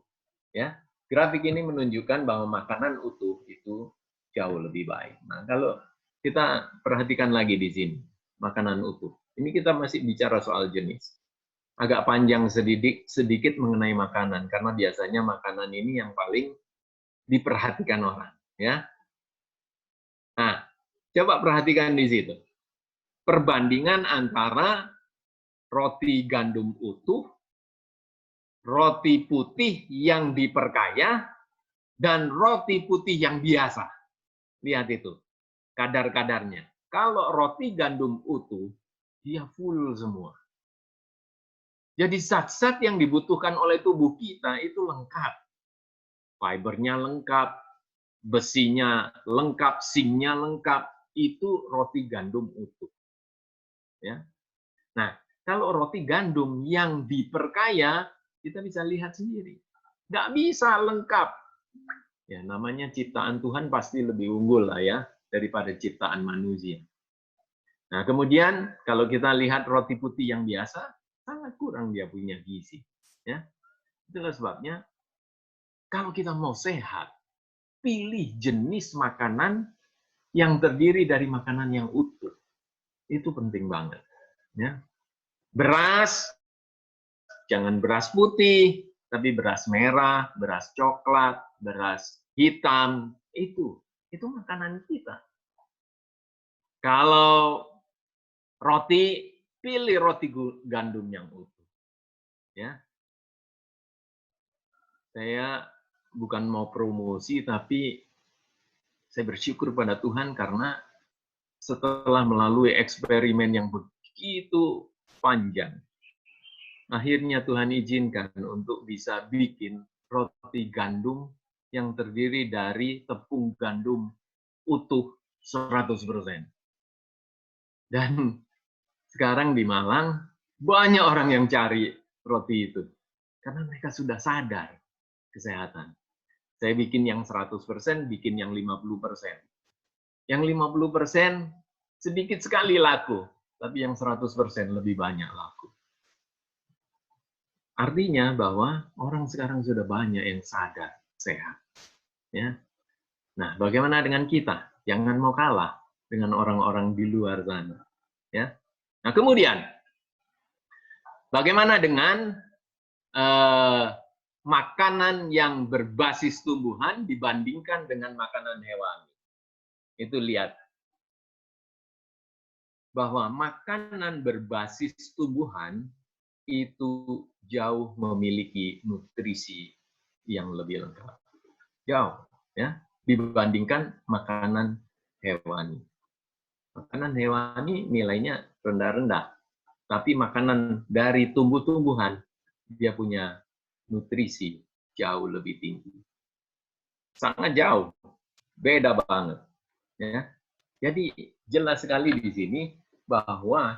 Ya, grafik ini menunjukkan bahwa makanan utuh itu jauh lebih baik. Nah, kalau kita perhatikan lagi di sini, makanan utuh. Ini kita masih bicara soal jenis. Agak panjang sedikit mengenai makanan, karena biasanya makanan ini yang paling diperhatikan orang. Ya. Nah, coba perhatikan di situ. Perbandingan antara roti gandum utuh, roti putih yang diperkaya, dan roti putih yang biasa. Lihat itu, kadar-kadarnya. Kalau roti gandum utuh, dia full semua. Jadi zat-zat yang dibutuhkan oleh tubuh kita itu lengkap. Fibernya lengkap, besinya lengkap, zinc-nya lengkap. Itu roti gandum utuh. Ya. Nah, kalau roti gandum yang diperkaya, kita bisa lihat sendiri. Nggak bisa lengkap. Ya, namanya ciptaan Tuhan pasti lebih unggul lah ya, daripada ciptaan manusia. Nah, kemudian kalau kita lihat roti putih yang biasa, sangat kurang dia punya gizi. Ya. Itulah sebabnya, kalau kita mau sehat, pilih jenis makanan yang terdiri dari makanan yang utuh. Itu penting banget. Ya. Beras, jangan beras putih, tapi beras merah, beras coklat, beras hitam, itu makanan kita. Kalau roti, pilih roti gandum yang utuh. Ya. Saya bukan mau promosi, tapi saya bersyukur pada Tuhan karena setelah melalui eksperimen yang begitu panjang, akhirnya Tuhan izinkan untuk bisa bikin roti gandum yang terdiri dari tepung gandum utuh 100%. Dan sekarang di Malang, banyak orang yang cari roti itu. Karena mereka sudah sadar kesehatan. Saya bikin yang 100%, bikin yang 50%. Yang 50% sedikit sekali laku, tapi yang 100% lebih banyak laku. Artinya bahwa orang sekarang sudah banyak yang sadar sehat. Ya. Nah, bagaimana dengan kita? Jangan mau kalah dengan orang-orang di luar sana. Ya. Nah, kemudian bagaimana dengan makanan yang berbasis tumbuhan dibandingkan dengan makanan hewani? Itu lihat. bahwa makanan berbasis tumbuhan itu jauh memiliki nutrisi yang lebih lengkap. Jauh, ya, dibandingkan makanan hewani. Makanan hewani nilainya rendah-rendah, tapi makanan dari tumbuh-tumbuhan dia punya nutrisi jauh lebih tinggi. Sangat jauh, beda banget. Ya. Jadi jelas sekali di sini bahwa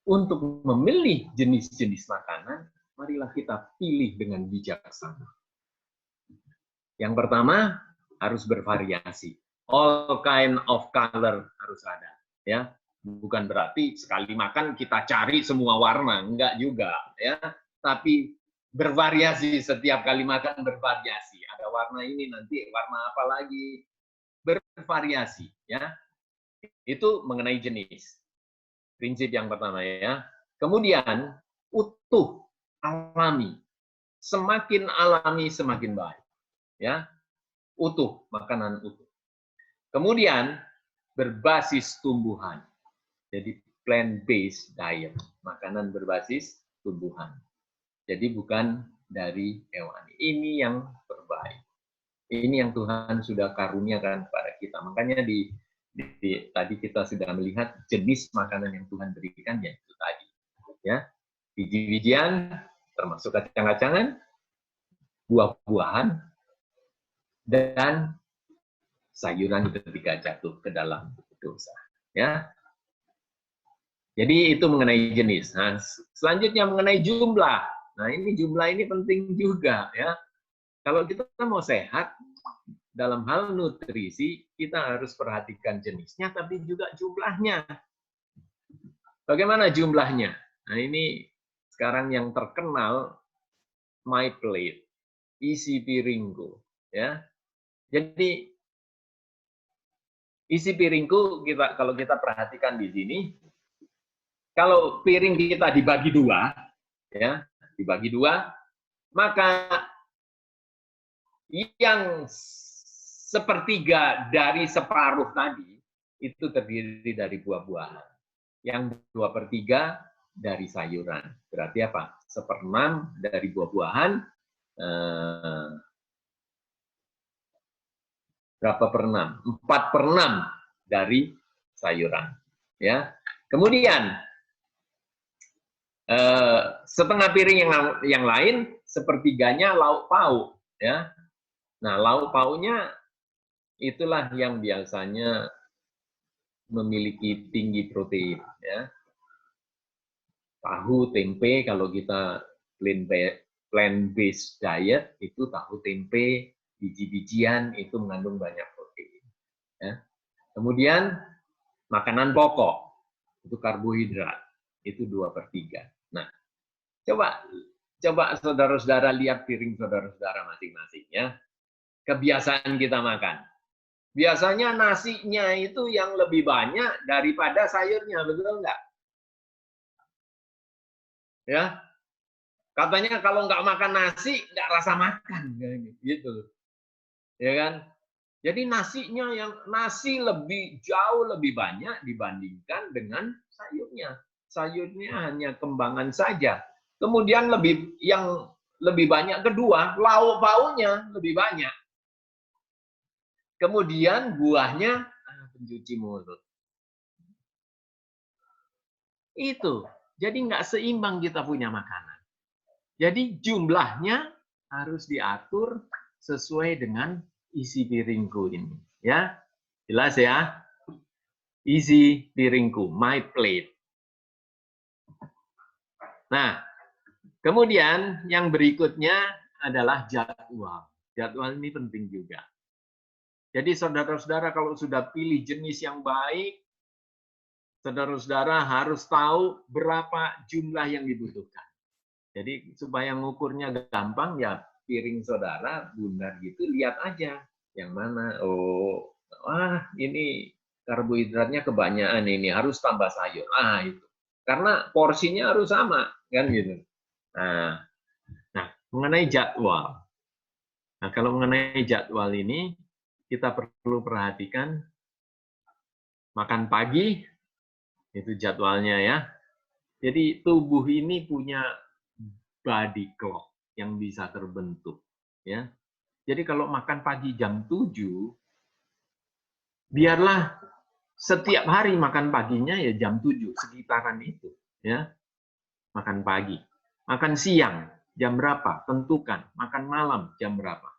untuk memilih jenis-jenis makanan, marilah kita pilih dengan bijaksana. Yang pertama, harus bervariasi. All kind of color harus ada. Ya, bukan berarti sekali makan kita cari semua warna, enggak juga. Ya, tapi bervariasi, setiap kali makan bervariasi. Ada warna ini, nanti warna apa lagi. Bervariasi. Ya, itu mengenai jenis. Prinsip yang pertama ya. Kemudian utuh, alami. Semakin alami semakin baik. Ya. Utuh, makanan utuh. Kemudian berbasis tumbuhan. Jadi plant-based diet, makanan berbasis tumbuhan. Jadi bukan dari hewani. Ini yang terbaik. Ini yang Tuhan sudah karuniakan kepada kita. Makanya tadi kita sudah melihat jenis makanan yang Tuhan berikan, yaitu tadi, ya, biji-bijian, termasuk kacang-kacangan, buah-buahan, dan sayuran ketika jatuh ke dalam dosa. Ya, jadi itu mengenai jenis. Nah, selanjutnya mengenai jumlah. Nah, ini jumlah ini penting juga, ya. Kalau kita mau sehat, dalam hal nutrisi, kita harus perhatikan jenisnya, tapi juga jumlahnya. Bagaimana jumlahnya? Nah, ini sekarang yang terkenal, My Plate, isi piringku. Ya. Jadi, isi piringku, kalau kita perhatikan di sini, kalau piring kita dibagi dua, ya, dibagi dua, maka yang sepertiga dari separuh tadi itu terdiri dari buah-buahan. Yang 2/3 dari sayuran. Berarti apa? 1/6 dari buah-buahan. Berapa per 6? 4/6 dari sayuran. Ya. Kemudian setengah piring yang lain, sepertiganya lauk pauk. Ya. Nah, lauk pauknya itulah yang biasanya memiliki tinggi protein. Ya. Tahu, tempe, kalau kita plant-based diet, itu tahu, tempe, biji-bijian, itu mengandung banyak protein. Ya. Kemudian, makanan pokok, itu karbohidrat, itu 2/3. Nah, coba saudara-saudara lihat piring saudara-saudara masing-masing. Ya. Kebiasaan kita makan. Biasanya nasinya itu yang lebih banyak daripada sayurnya, betul nggak? Ya, katanya kalau nggak makan nasi nggak rasa makan, gitu, ya kan? Jadi nasi jauh lebih banyak dibandingkan dengan sayurnya. Sayurnya hanya kembangan saja. Kemudian yang lebih banyak kedua, lauk pauknya lebih banyak. Kemudian buahnya pencuci mulut. Itu. Jadi nggak seimbang kita punya makanan. Jadi jumlahnya harus diatur sesuai dengan isi piringku ini. Ya, jelas ya? Isi piringku, my plate. Nah, kemudian yang berikutnya adalah jadwal. Jadwal ini penting juga. Jadi saudara-saudara kalau sudah pilih jenis yang baik, saudara-saudara harus tahu berapa jumlah yang dibutuhkan. Jadi supaya ngukurnya gampang, ya piring saudara bundar gitu, lihat aja yang mana. Oh, ini karbohidratnya kebanyakan, ini harus tambah sayur. Itu. Karena porsinya harus sama, kan gitu. Nah, mengenai jadwal. Nah, kalau mengenai jadwal ini, kita perlu perhatikan makan pagi, Itu jadwalnya ya. Jadi tubuh ini punya body clock yang bisa terbentuk. Ya. Jadi kalau makan pagi jam 7, biarlah setiap hari makan paginya ya jam 7, sekitaran itu. Ya. Makan pagi. Makan siang, jam berapa? Tentukan. Makan malam, jam berapa?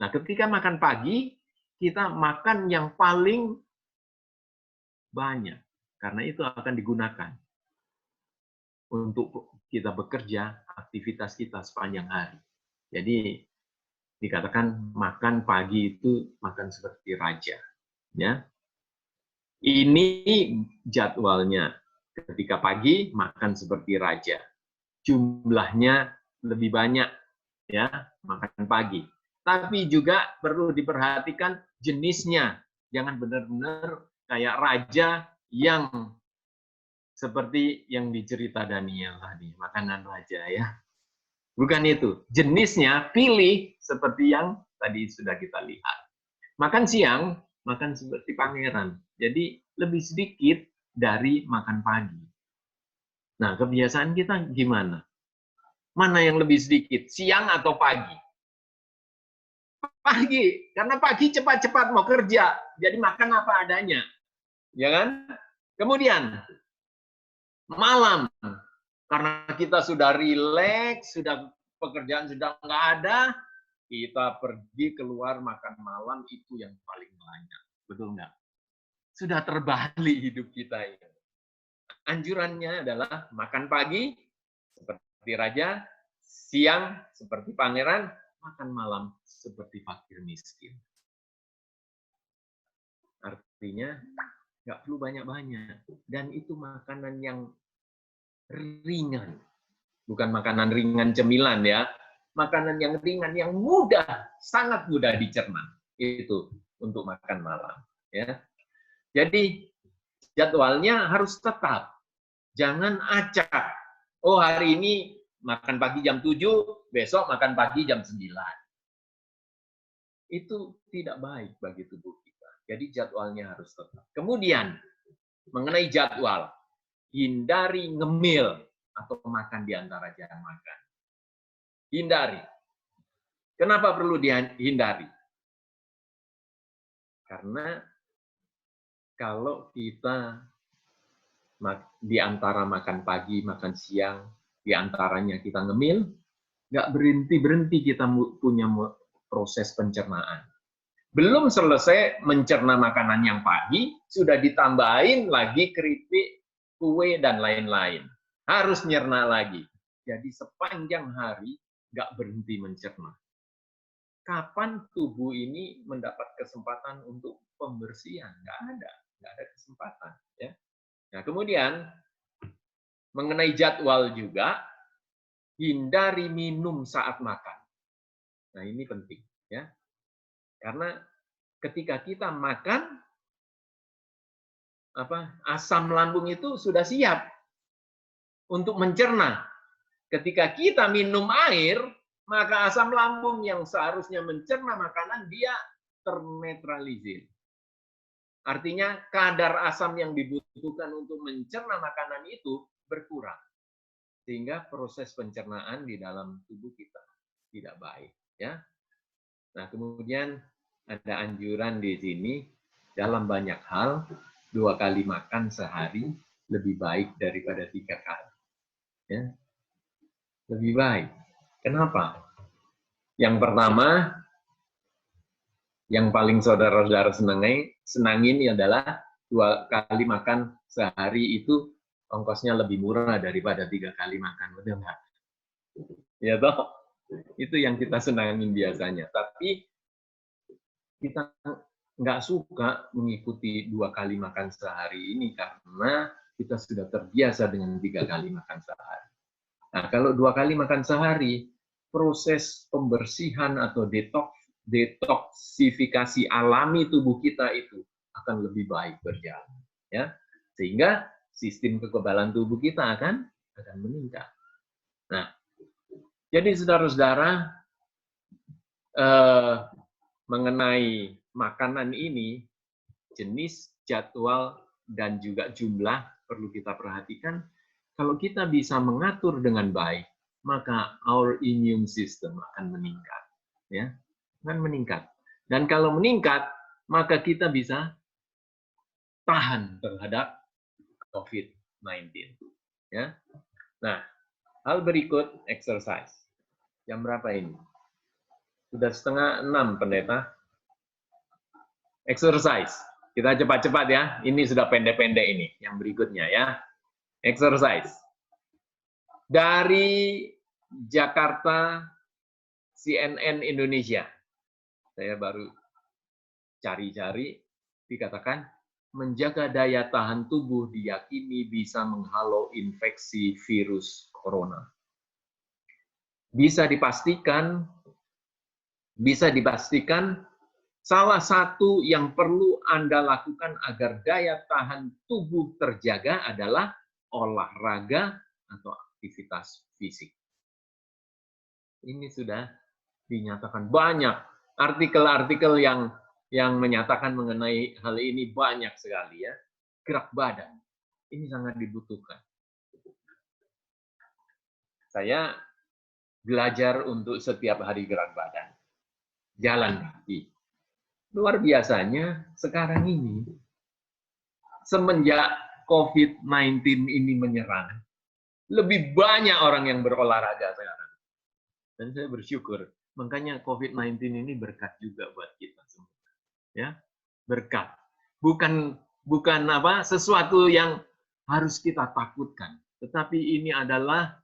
Nah, ketika makan pagi, kita makan yang paling banyak. Karena itu akan digunakan untuk kita bekerja, aktivitas kita sepanjang hari. Jadi, dikatakan makan pagi itu makan seperti raja. Ya. Ini jadwalnya. Ketika pagi, makan seperti raja. Jumlahnya lebih banyak, ya, makan pagi. Tapi juga perlu diperhatikan jenisnya. Jangan benar-benar kayak raja yang seperti yang dicerita Daniel tadi, makanan raja ya. Bukan itu. Jenisnya pilih seperti yang tadi sudah kita lihat. Makan siang, makan seperti pangeran. Jadi lebih sedikit dari makan pagi. Nah, kebiasaan kita gimana? Mana yang lebih sedikit, siang atau pagi? Pagi, karena pagi cepat-cepat mau kerja, jadi makan apa adanya, ya kan? Kemudian malam, karena kita sudah rileks, sudah pekerjaan sudah nggak ada, kita pergi keluar makan malam itu yang paling banyak, betul nggak? Sudah terbalik hidup kita ini. Anjurannya adalah makan pagi seperti raja, siang seperti pangeran, makan malam seperti fakir miskin. Artinya nggak perlu banyak-banyak. Dan itu makanan yang ringan. Bukan makanan ringan cemilan ya. Makanan yang ringan, yang mudah, sangat mudah dicerna. Itu untuk makan malam. Ya. Jadi jadwalnya harus tetap. Jangan acak. Oh, hari ini makan pagi jam 7, besok makan pagi jam 9. Itu tidak baik bagi tubuh kita. Jadi jadwalnya harus tetap. Kemudian, mengenai jadwal, hindari ngemil atau makan di antara jam makan. Hindari. Kenapa perlu dihindari? Karena kalau kita di antara makan pagi, makan siang, di antaranya kita ngemil, nggak berhenti-berhenti kita punya proses pencernaan. Belum selesai mencerna makanan yang pagi, sudah ditambahin lagi keripik, kue, dan lain-lain. Harus nyerna lagi. Jadi sepanjang hari nggak berhenti mencerna. Kapan tubuh ini mendapat kesempatan untuk pembersihan? Nggak ada kesempatan. Ya. Nah, kemudian mengenai jadwal juga, hindari minum saat makan. Nah, ini penting. Ya. Karena ketika kita makan, asam lambung itu sudah siap untuk mencerna. Ketika kita minum air, maka asam lambung yang seharusnya mencerna makanan, dia ternetralisir. Artinya kadar asam yang dibutuhkan untuk mencerna makanan itu berkurang. Sehingga proses pencernaan di dalam tubuh kita tidak baik. Ya. Nah, kemudian ada anjuran di sini, dalam banyak hal, 2 kali makan sehari lebih baik daripada 3 kali. Ya. Lebih baik. Kenapa? Yang pertama, yang paling saudara-saudara senangin adalah 2 kali makan sehari itu ongkosnya lebih murah daripada 3 kali makan. Betul nggak? Ya toh? Itu yang kita senangin biasanya. Tapi kita nggak suka mengikuti 2 kali makan sehari ini karena kita sudah terbiasa dengan 3 kali makan sehari. Nah, kalau 2 kali makan sehari, proses pembersihan atau detoksifikasi alami tubuh kita itu akan lebih baik berjalan, ya, sehingga sistem kekebalan tubuh kita akan meningkat. Nah, jadi saudara-saudara, mengenai makanan ini, jenis, jadwal, dan juga jumlah perlu kita perhatikan, kalau kita bisa mengatur dengan baik, maka our immune system akan meningkat, ya, akan meningkat. Dan kalau meningkat, maka kita bisa tahan terhadap COVID-19. Ya. Nah, hal berikut exercise. Jam berapa ini? Sudah 5:30, pendeta. Exercise. Kita cepat-cepat ya. Ini sudah pendek-pendek ini. Yang berikutnya ya. Exercise. Dari Jakarta, CNN Indonesia. Saya baru cari-cari, dikatakan menjaga daya tahan tubuh diyakini bisa menghalau infeksi virus corona. Bisa dipastikan salah satu yang perlu Anda lakukan agar daya tahan tubuh terjaga adalah olahraga atau aktivitas fisik. Ini sudah dinyatakan banyak artikel-artikel yang menyatakan mengenai hal ini banyak sekali ya. Gerak badan ini sangat dibutuhkan. Saya belajar untuk setiap hari gerak badan. Jalan kaki. Luar biasanya sekarang ini semenjak COVID-19 ini menyerang, lebih banyak orang yang berolahraga sekarang. Dan saya bersyukur. Makanya COVID-19 ini berkat juga buat kita semua. Ya, berkat. Bukan sesuatu yang harus kita takutkan, tetapi ini adalah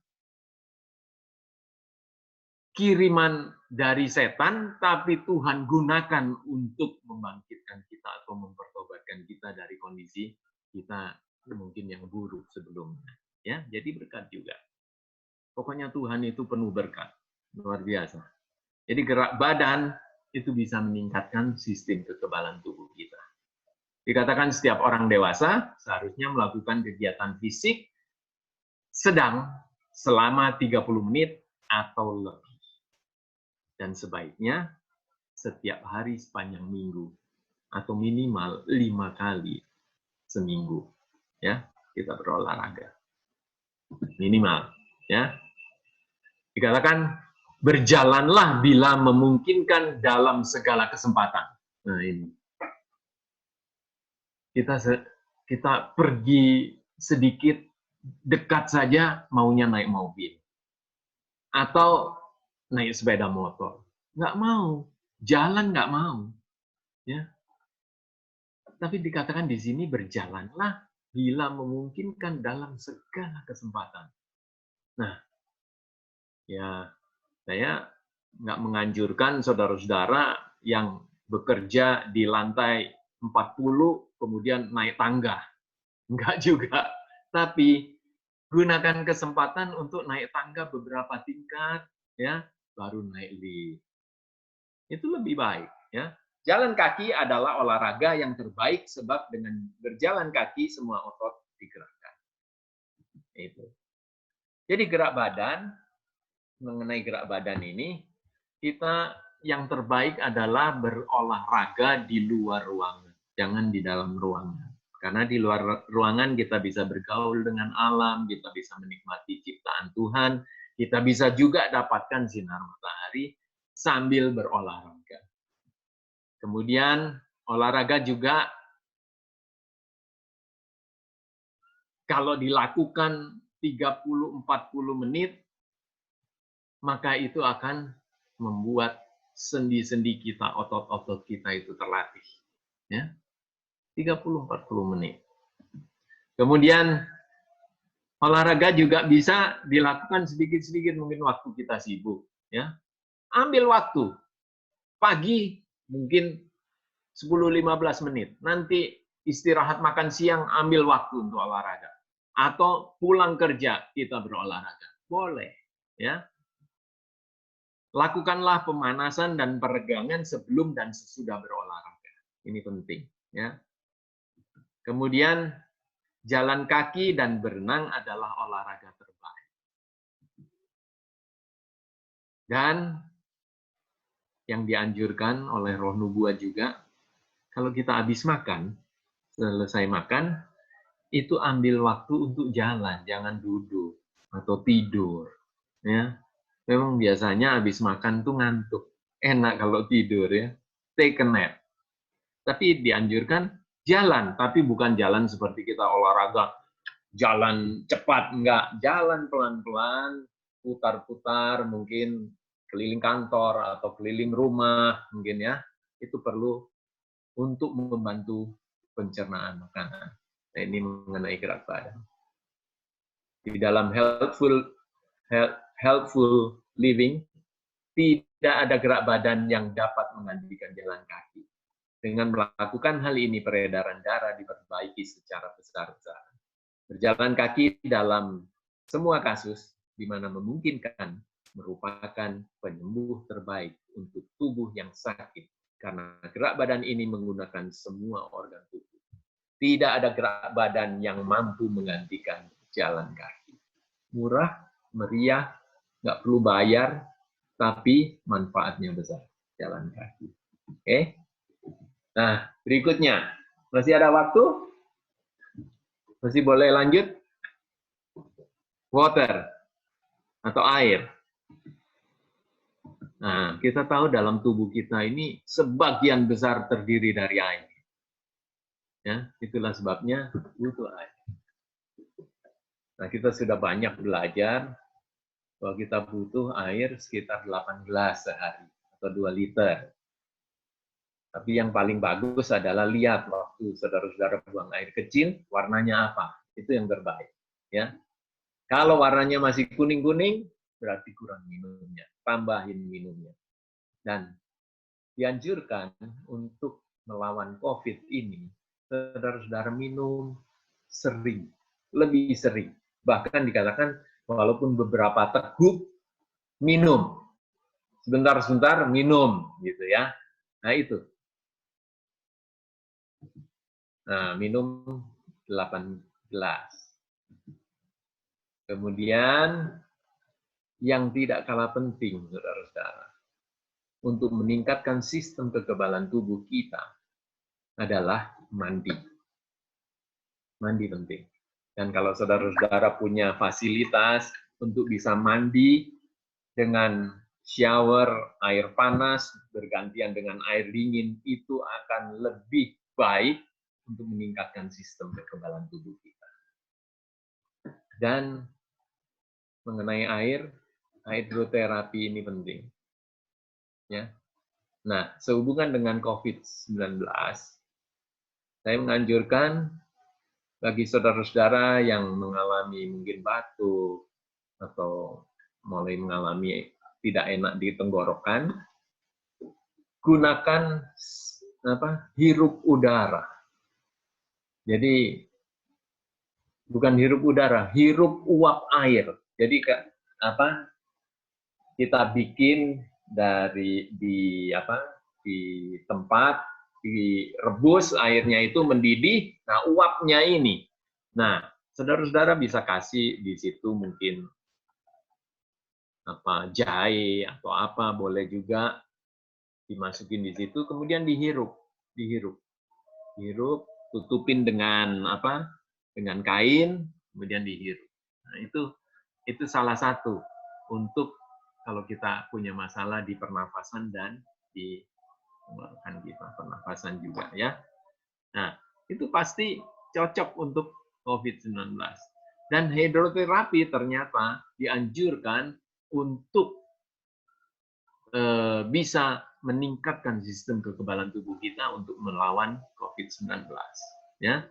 kiriman dari setan, tapi Tuhan gunakan untuk membangkitkan kita atau mempertobatkan kita dari kondisi kita mungkin yang buruk sebelumnya. Ya, jadi berkat juga. Pokoknya Tuhan itu penuh berkat, luar biasa. Jadi gerak badan itu bisa meningkatkan sistem kekebalan tubuh kita. Dikatakan setiap orang dewasa seharusnya melakukan kegiatan fisik sedang selama 30 menit atau lebih. Dan sebaiknya setiap hari sepanjang minggu atau minimal 5 kali seminggu. Ya, kita berolahraga. Minimal, ya. Dikatakan berjalanlah bila memungkinkan dalam segala kesempatan. Nah, ini. Kita pergi sedikit dekat saja maunya naik mobil. Atau naik sepeda motor. Nggak mau. Jalan nggak mau. Ya. Tapi dikatakan di sini berjalanlah bila memungkinkan dalam segala kesempatan. Nah, ya saya nggak menganjurkan saudara-saudara yang bekerja di lantai 40 kemudian naik tangga. Enggak juga. Tapi gunakan kesempatan untuk naik tangga beberapa tingkat, ya, baru naik lift. Itu lebih baik, ya. Jalan kaki adalah olahraga yang terbaik sebab dengan berjalan kaki semua otot digerakkan. Itu. Jadi gerak badan, mengenai gerak badan ini, kita yang terbaik adalah berolahraga di luar ruangan, jangan di dalam ruangan. Karena di luar ruangan kita bisa bergaul dengan alam, kita bisa menikmati ciptaan Tuhan, kita bisa juga dapatkan sinar matahari sambil berolahraga. Kemudian olahraga juga kalau dilakukan 30-40 menit, maka itu akan membuat sendi-sendi kita, otot-otot kita itu terlatih. Ya. 30-40 menit. Kemudian olahraga juga bisa dilakukan sedikit-sedikit mungkin waktu kita sibuk. Ya. Ambil waktu. Pagi mungkin 10-15 menit. Nanti istirahat makan siang ambil waktu untuk olahraga. Atau pulang kerja kita berolahraga. Boleh. Ya. Lakukanlah pemanasan dan peregangan sebelum dan sesudah berolahraga. Ini penting. Ya. Kemudian jalan kaki dan berenang adalah olahraga terbaik. Dan yang dianjurkan oleh Roh Nubuat juga, kalau kita habis makan, selesai makan, itu ambil waktu untuk jalan, jangan duduk atau tidur. Ya, memang biasanya habis makan tuh ngantuk. Enak kalau tidur ya, take a nap. Tapi dianjurkan jalan, tapi bukan jalan seperti kita olahraga, jalan cepat, enggak. Jalan pelan-pelan, putar-putar, mungkin keliling kantor atau keliling rumah, mungkin ya. Itu perlu untuk membantu pencernaan makanan. Nah, ini mengenai gerak badan. Di dalam healthful living, tidak ada gerak badan yang dapat menggantikan jalan kaki. Dengan melakukan hal ini, peredaran darah diperbaiki secara besar-besaran. Berjalan kaki dalam semua kasus, di mana memungkinkan, merupakan penyembuh terbaik untuk tubuh yang sakit. Karena gerak badan ini menggunakan semua organ tubuh. Tidak ada gerak badan yang mampu menggantikan jalan kaki. Murah, meriah, nggak perlu bayar, tapi manfaatnya besar, jalan kaki. Oke? Nah, berikutnya. Masih ada waktu? Masih boleh lanjut? Water atau air. Nah, kita tahu dalam tubuh kita ini sebagian besar terdiri dari air. Ya, itulah sebabnya butuh air. Nah, kita sudah banyak belajar bahwa kita butuh air sekitar 8 gelas sehari atau 2 liter. Tapi yang paling bagus adalah lihat waktu saudara-saudara buang air kecil, warnanya apa. Itu yang terbaik. Ya. Kalau warnanya masih kuning-kuning, berarti kurang minumnya. Tambahin minumnya. Dan dianjurkan untuk melawan COVID ini, saudara-saudara minum sering, lebih sering. Bahkan dikatakan walaupun beberapa teguk, minum. Sebentar-sebentar minum, gitu ya. Nah itu. Nah, minum 8 gelas. Kemudian, yang tidak kalah penting, saudara-saudara, untuk meningkatkan sistem kekebalan tubuh kita adalah mandi. Mandi penting. Dan kalau saudara-saudara punya fasilitas untuk bisa mandi dengan shower air panas bergantian dengan air dingin, itu akan lebih baik untuk meningkatkan sistem kekebalan tubuh kita. Dan mengenai air, hidroterapi ini penting. Ya. Nah, sehubungan dengan COVID-19, saya menganjurkan bagi saudara-saudara yang mengalami mungkin batuk atau mulai mengalami tidak enak di tenggorokan, gunakan hirup udara. Jadi bukan hirup udara, hirup uap air. Jadi kita bikin di tempat, direbus airnya itu mendidih. Nah, uapnya ini. Nah, saudara-saudara bisa kasih di situ mungkin jahe atau apa, boleh juga dimasukin di situ, kemudian dihirup, tutupin dengan dengan kain, kemudian dihirup. Nah, itu salah satu untuk kalau kita punya masalah di pernafasan dan di pernafasan juga ya. Nah, itu pasti cocok untuk COVID-19. Dan hidroterapi ternyata dianjurkan untuk bisa meningkatkan sistem kekebalan tubuh kita untuk melawan COVID-19. Ya.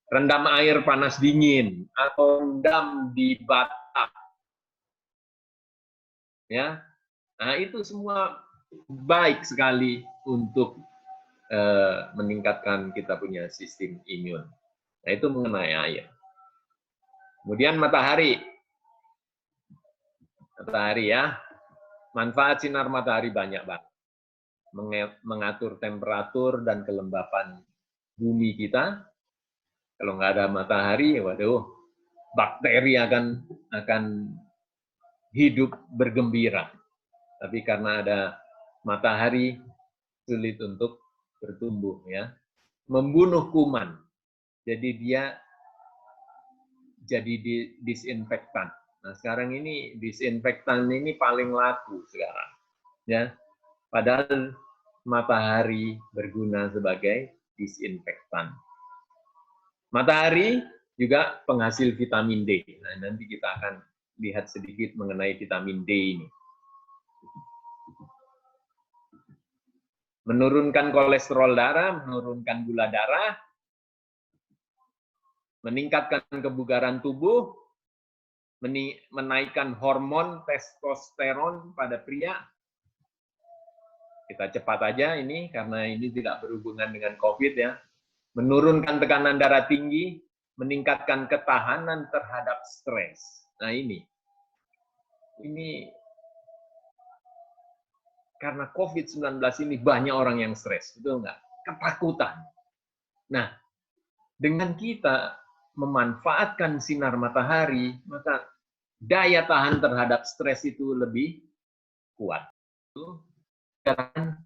Rendam air panas dingin atau rendam di bathtub. Ya. Nah, itu semua baik sekali untuk meningkatkan kita punya sistem imun. Nah, itu mengenai air. Kemudian matahari. Matahari ya. Manfaat sinar matahari banyak banget. Mengatur temperatur dan kelembapan bumi kita. Kalau nggak ada matahari, waduh, bakteri akan hidup bergembira. Tapi karena ada matahari, sulit untuk bertumbuh ya. Membunuh kuman. Jadi dia jadi disinfektan. Nah, sekarang ini disinfektan ini paling laku sekarang. Ya. Padahal matahari berguna sebagai disinfektan. Matahari juga penghasil vitamin D. Nah, nanti kita akan lihat sedikit mengenai vitamin D ini. Menurunkan kolesterol darah, menurunkan gula darah, meningkatkan kebugaran tubuh, menaikkan hormon testosteron pada pria. Kita cepat aja ini, karena ini tidak berhubungan dengan COVID ya. Menurunkan tekanan darah tinggi, meningkatkan ketahanan terhadap stres. Nah ini karena COVID-19 ini banyak orang yang stres, betul nggak? Ketakutan. Nah, dengan kita memanfaatkan sinar matahari, maka daya tahan terhadap stres itu lebih kuat. Karena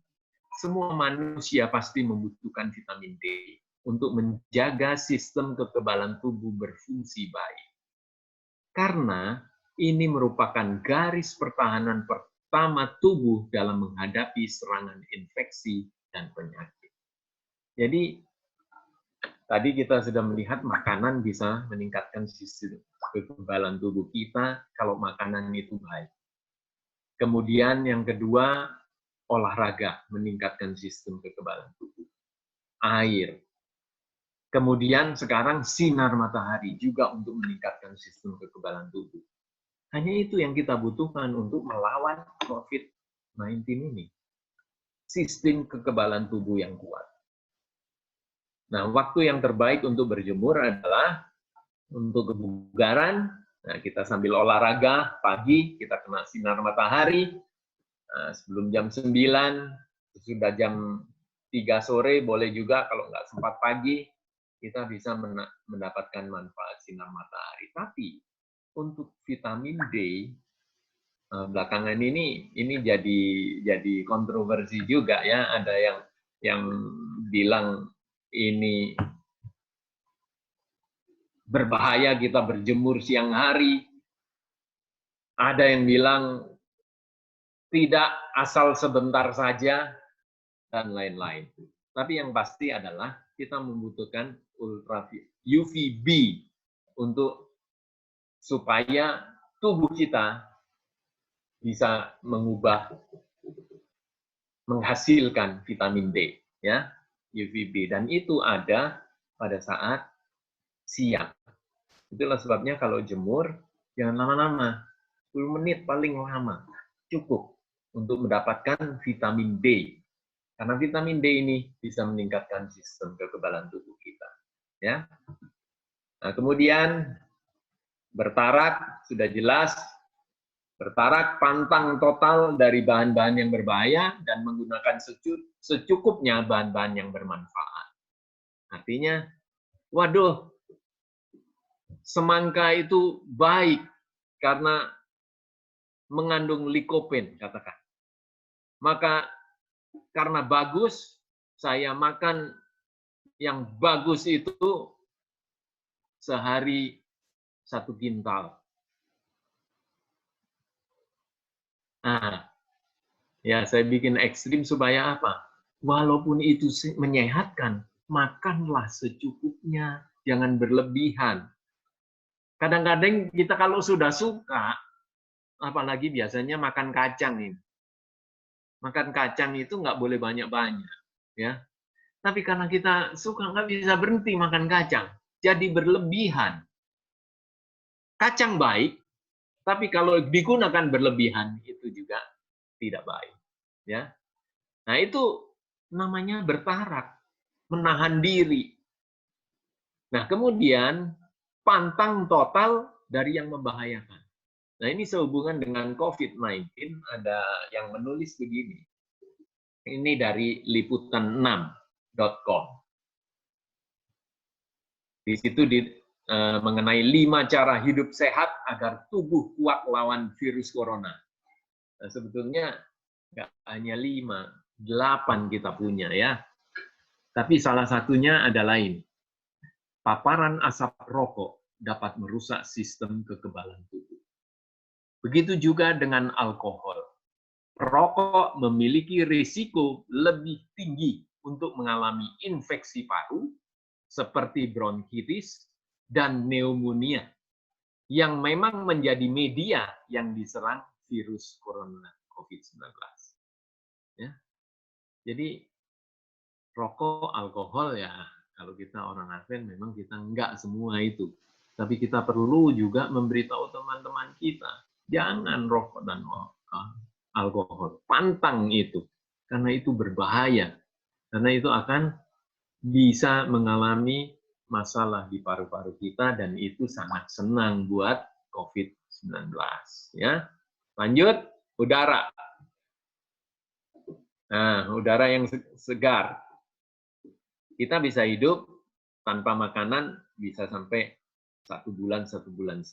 semua manusia pasti membutuhkan vitamin D untuk menjaga sistem kekebalan tubuh berfungsi baik. Karena ini merupakan garis pertahanan pertama tubuh dalam menghadapi serangan infeksi dan penyakit. Jadi, tadi kita sudah melihat makanan bisa meningkatkan sistem kekebalan tubuh kita kalau makanan itu baik. Kemudian yang kedua, olahraga meningkatkan sistem kekebalan tubuh. Air. Kemudian sekarang sinar matahari juga untuk meningkatkan sistem kekebalan tubuh. Hanya itu yang kita butuhkan untuk melawan COVID-19 ini. Sistem kekebalan tubuh yang kuat. Nah, waktu yang terbaik untuk berjemur adalah untuk kebugaran. Nah, kita sambil olahraga pagi, kita kena sinar matahari. Nah, sebelum jam 9, sudah jam 3 sore, boleh juga kalau nggak sempat pagi, kita bisa mendapatkan manfaat sinar matahari. Tapi untuk vitamin D, belakangan ini jadi kontroversi juga ya. Ada yang bilang ini berbahaya kita berjemur siang hari. Ada yang bilang tidak, asal sebentar saja, dan lain-lain. Tapi yang pasti adalah kita membutuhkan UVB untuk supaya tubuh kita bisa menghasilkan vitamin D, ya, UVB, dan itu ada pada saat siang. Itulah sebabnya kalau jemur jangan lama-lama, 10 menit paling lama cukup untuk mendapatkan vitamin D. Karena vitamin D ini bisa meningkatkan sistem kekebalan tubuh kita, ya. Nah, kemudian bertarak sudah jelas. Bertarak, pantang total dari bahan-bahan yang berbahaya dan menggunakan secukupnya bahan-bahan yang bermanfaat. Artinya, waduh, semangka itu baik karena mengandung likopen, katakan. Maka karena bagus, saya makan yang bagus itu sehari 1 kintal. Nah, ya saya bikin ekstrim supaya apa? Walaupun itu menyehatkan, makanlah secukupnya, jangan berlebihan. Kadang-kadang kita kalau sudah suka, apalagi biasanya makan kacang ini. Makan kacang itu nggak boleh banyak-banyak, ya. Tapi karena kita suka, nggak bisa berhenti makan kacang, jadi berlebihan. Kacang baik, tapi kalau digunakan berlebihan itu juga tidak baik, ya. Nah, itu namanya bertarak, menahan diri. Nah, kemudian pantang total dari yang membahayakan. Nah, ini sehubungan dengan COVID-19, ada yang menulis begini. Ini dari liputan6.com. Di situ mengenai 5 cara hidup sehat agar tubuh kuat lawan virus corona. Nah, sebetulnya nggak hanya 5, 8 kita punya, ya. Tapi salah satunya adalah ini. paparan asap rokok dapat merusak sistem kekebalan tubuh. Begitu juga dengan alkohol. Perokok memiliki risiko lebih tinggi untuk mengalami infeksi paru seperti bronkitis dan pneumonia yang memang menjadi media yang diserang virus corona COVID-19. Ya. Jadi rokok, alkohol ya kalau kita orang Advent memang kita enggak semua itu. Tapi kita perlu juga memberitahu teman-teman kita, jangan rokok dan alkohol. Pantang itu, karena itu berbahaya. Karena itu akan bisa mengalami masalah di paru-paru kita dan itu sangat senang buat COVID-19. Ya. Lanjut, udara. Nah, udara yang segar. Kita bisa hidup tanpa makanan bisa sampai 1 bulan, 1,5 bulan.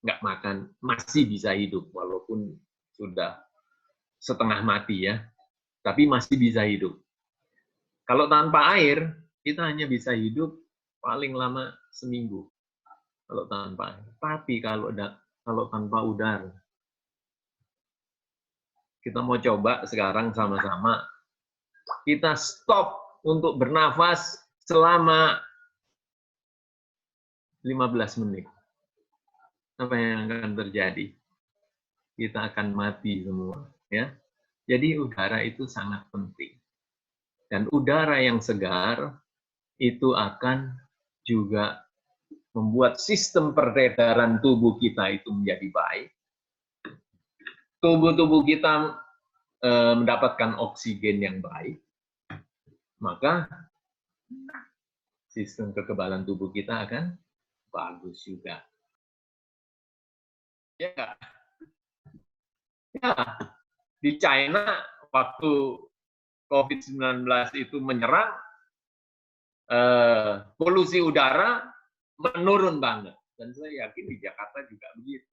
Nggak makan, masih bisa hidup, walaupun sudah setengah mati ya. Tapi masih bisa hidup. Kalau tanpa air, kita hanya bisa hidup paling lama seminggu. Kalau tanpa air. Tapi kalau tanpa udara, kita mau coba sekarang sama-sama. Kita stop untuk bernafas selama 15 menit. Apa yang akan terjadi? Kita akan mati semua. Ya. Jadi udara itu sangat penting. Dan udara yang segar itu akan juga membuat sistem peredaran tubuh kita itu menjadi baik. Tubuh kita mendapatkan oksigen yang baik. Maka sistem kekebalan tubuh kita akan bagus juga. Ya, di China waktu COVID-19 itu menyerang, polusi udara menurun banget. Dan saya yakin di Jakarta juga begitu.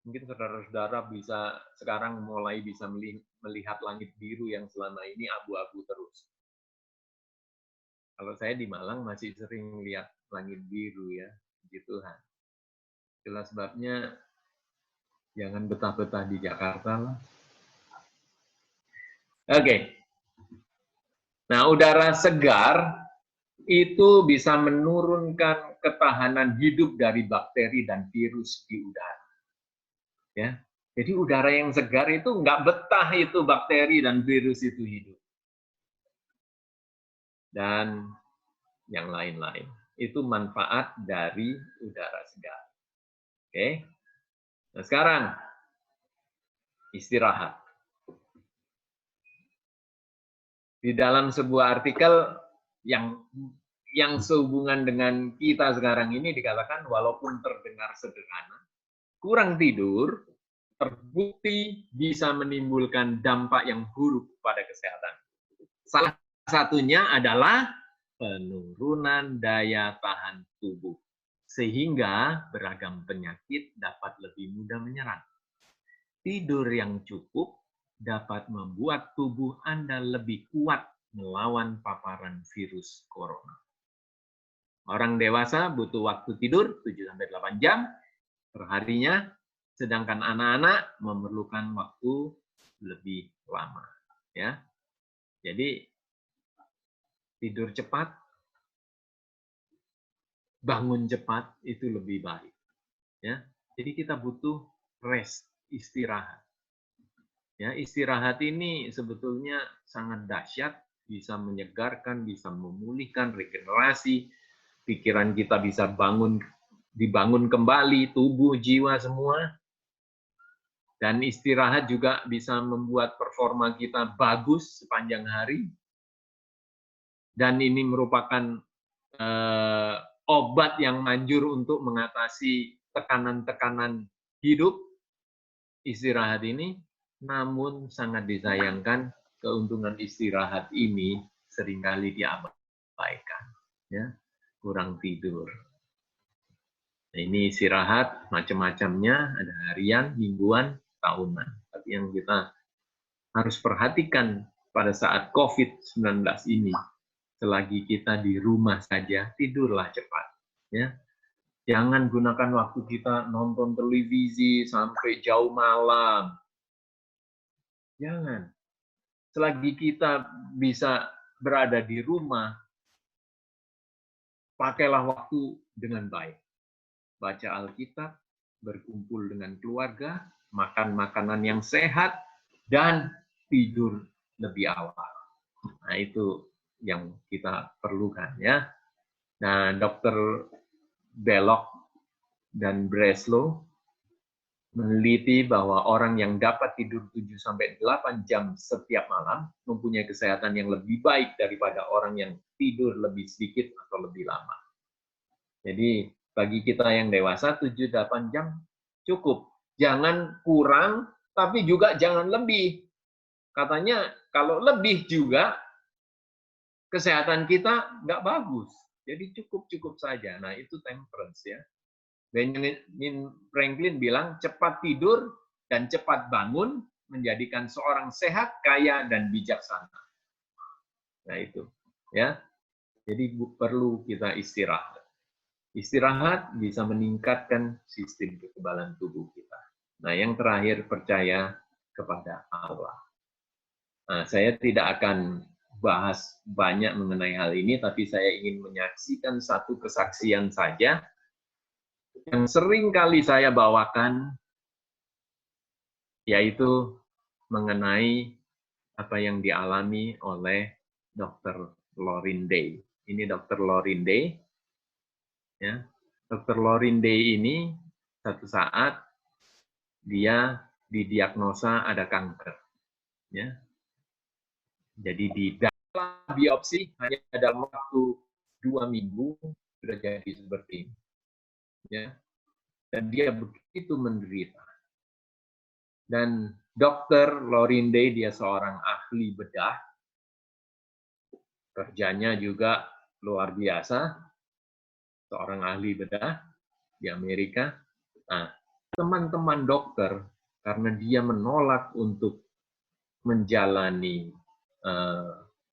Mungkin saudara-saudara bisa sekarang mulai bisa melihat langit biru yang selama ini abu-abu terus. Kalau saya di Malang masih sering lihat langit biru ya, puji Tuhan. Itulah sebabnya jangan betah-betah di Jakarta lah. Oke. Nah, udara segar itu bisa menurunkan ketahanan hidup dari bakteri dan virus di udara. Ya. Jadi udara yang segar itu nggak betah itu bakteri dan virus itu hidup. Dan yang lain-lain. Itu manfaat dari udara segar. Oke. Nah, sekarang istirahat. Di dalam sebuah artikel yang sehubungan dengan kita sekarang ini dikatakan walaupun terdengar sederhana, kurang tidur terbukti bisa menimbulkan dampak yang buruk pada kesehatan. Salah satunya adalah penurunan daya tahan tubuh, sehingga beragam penyakit dapat lebih mudah menyerang. Tidur yang cukup dapat membuat tubuh Anda lebih kuat melawan paparan virus corona. Orang dewasa butuh waktu tidur 7-8 jam perharinya, sedangkan anak-anak memerlukan waktu lebih lama. Ya, jadi tidur cepat, bangun cepat itu lebih baik. Ya, jadi kita butuh rest, istirahat. Ya, istirahat ini sebetulnya sangat dahsyat, bisa menyegarkan, bisa memulihkan regenerasi, pikiran kita bisa dibangun kembali, tubuh, jiwa semua. Dan istirahat juga bisa membuat performa kita bagus sepanjang hari. Dan ini merupakan obat yang manjur untuk mengatasi tekanan-tekanan hidup, istirahat ini. Namun sangat disayangkan keuntungan istirahat ini seringkali diabaikan, ya, kurang tidur. Nah, ini istirahat macam-macamnya, ada harian, mingguan, tahunan. Tapi yang kita harus perhatikan pada saat COVID-19 ini, selagi kita di rumah saja, tidurlah cepat. Ya. Jangan gunakan waktu kita nonton televisi sampai jauh malam. Jangan. Selagi kita bisa berada di rumah, pakailah waktu dengan baik. Baca Alkitab, berkumpul dengan keluarga, makan makanan yang sehat, dan tidur lebih awal. Nah, itu yang kita perlukan ya. Nah, Dr. Belloc dan Breslow meneliti bahwa orang yang dapat tidur 7-8 jam setiap malam mempunyai kesehatan yang lebih baik daripada orang yang tidur lebih sedikit atau lebih lama. Jadi, bagi kita yang dewasa, 7-8 jam cukup. Jangan kurang, tapi juga jangan lebih. Katanya, kalau lebih juga, kesehatan kita nggak bagus. Jadi cukup-cukup saja. Nah, itu temperance ya. Benjamin Franklin bilang, cepat tidur dan cepat bangun menjadikan seorang sehat, kaya, dan bijaksana. Nah, itu. Ya. Jadi perlu kita istirahat. Istirahat bisa meningkatkan sistem kekebalan tubuh kita. Nah, yang terakhir, percaya kepada Allah. Nah, saya tidak akan bahas banyak mengenai hal ini, tapi saya ingin menyaksikan satu kesaksian saja yang sering kali saya bawakan, yaitu mengenai apa yang dialami oleh Dr. Lorin Day. Ini Dr. Lorin Day. Ya. Dr. Lorin Day ini satu saat dia didiagnosa ada kanker. Ya. Jadi di dalam biopsi hanya dalam waktu 2 minggu sudah jadi seperti ini. Ya. Dan dia begitu menderita. Dan Dr. Lorin Day dia seorang ahli bedah. Kerjanya juga luar biasa. Seorang ahli bedah di Amerika. Nah, teman-teman dokter, karena dia menolak untuk menjalani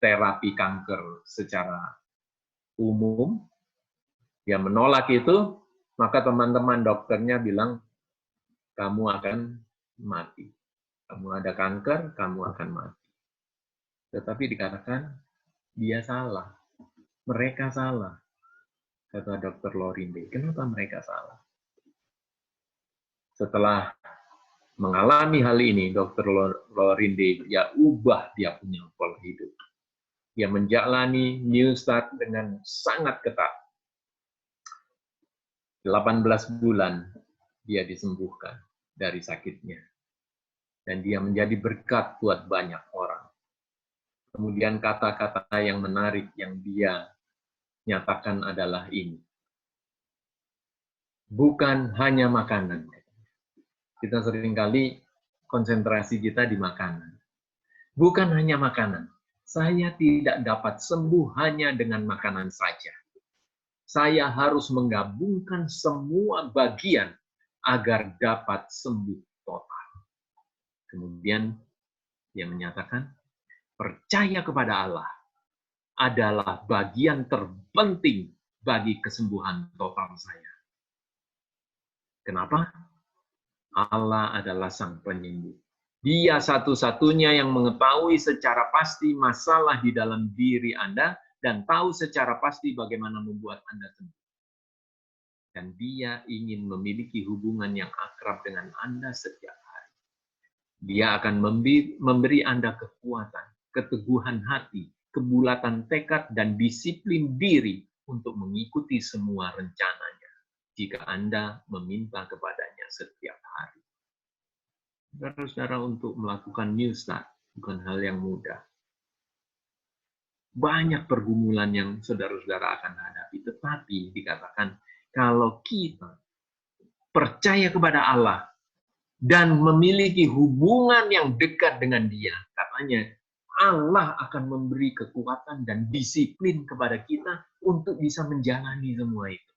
terapi kanker secara umum, dia menolak itu, maka teman-teman dokternya bilang, kamu akan mati. Kamu ada kanker, kamu akan mati. Tetapi dikatakan, dia salah. Mereka salah. Kata Dr. Lorin Day. Kenapa mereka salah? Setelah mengalami hal ini, Dr. Lorin Day, dia ubah dia punya pola hidup. Dia menjalani New Start dengan sangat ketat. 18 bulan dia disembuhkan dari sakitnya. Dan dia menjadi berkat buat banyak orang. Kemudian kata-kata yang menarik yang dia nyatakan adalah ini. Bukan hanya makanan. Kita seringkali konsentrasi kita di makanan. Bukan hanya makanan. Saya tidak dapat sembuh hanya dengan makanan saja. Saya harus menggabungkan semua bagian agar dapat sembuh total. Kemudian dia menyatakan, percaya kepada Allah adalah bagian terpenting bagi kesembuhan total saya. Kenapa? Allah adalah sang penyembuh. Dia satu-satunya yang mengetahui secara pasti masalah di dalam diri Anda dan tahu secara pasti bagaimana membuat Anda sembuh. Dan dia ingin memiliki hubungan yang akrab dengan Anda setiap hari. Dia akan memberi Anda kekuatan, keteguhan hati, kebulatan tekad, dan disiplin diri untuk mengikuti semua rencananya jika Anda meminta kepadanya setiap hari. Saudara-saudara, untuk melakukan New Start bukan hal yang mudah. Banyak pergumulan yang saudara-saudara akan hadapi, tetapi dikatakan kalau kita percaya kepada Allah dan memiliki hubungan yang dekat dengan Dia, katanya Allah akan memberi kekuatan dan disiplin kepada kita untuk bisa menjalani semua itu.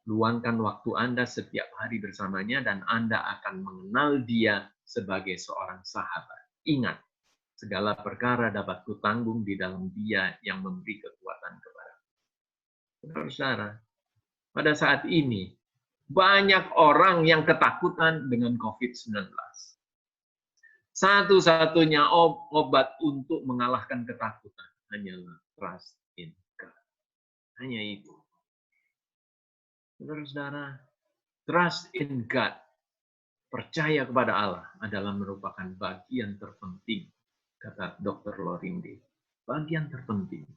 Luangkan waktu Anda setiap hari bersamanya dan Anda akan mengenal Dia sebagai seorang sahabat. Ingat, Segala perkara dapat kutanggung di dalam Dia yang memberi kekuatan kepadaku. Saudara-saudara, pada saat ini banyak orang yang ketakutan dengan COVID-19. Satu-satunya obat untuk mengalahkan ketakutan hanyalah trust in God. Hanya itu. Saudara-saudara, trust in God, percaya kepada Allah adalah merupakan bagian terpenting, kata Dr. Lorinde. Bagian terpenting.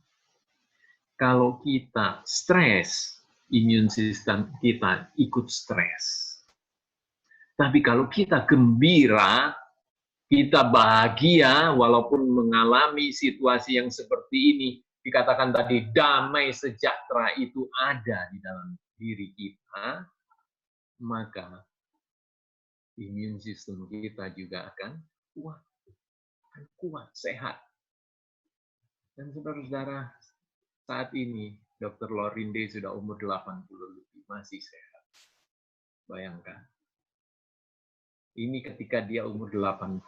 Kalau kita stres, imun sistem kita ikut stres. Tapi kalau kita gembira, kita bahagia walaupun mengalami situasi yang seperti ini, dikatakan tadi damai sejahtera itu ada di dalam diri kita, maka imun sistem kita juga akan kuat, sehat. Dan saudara-saudara, saat ini Dr. Lorinde sudah umur 80 lebih, masih sehat. Bayangkan. Ini ketika dia umur 80.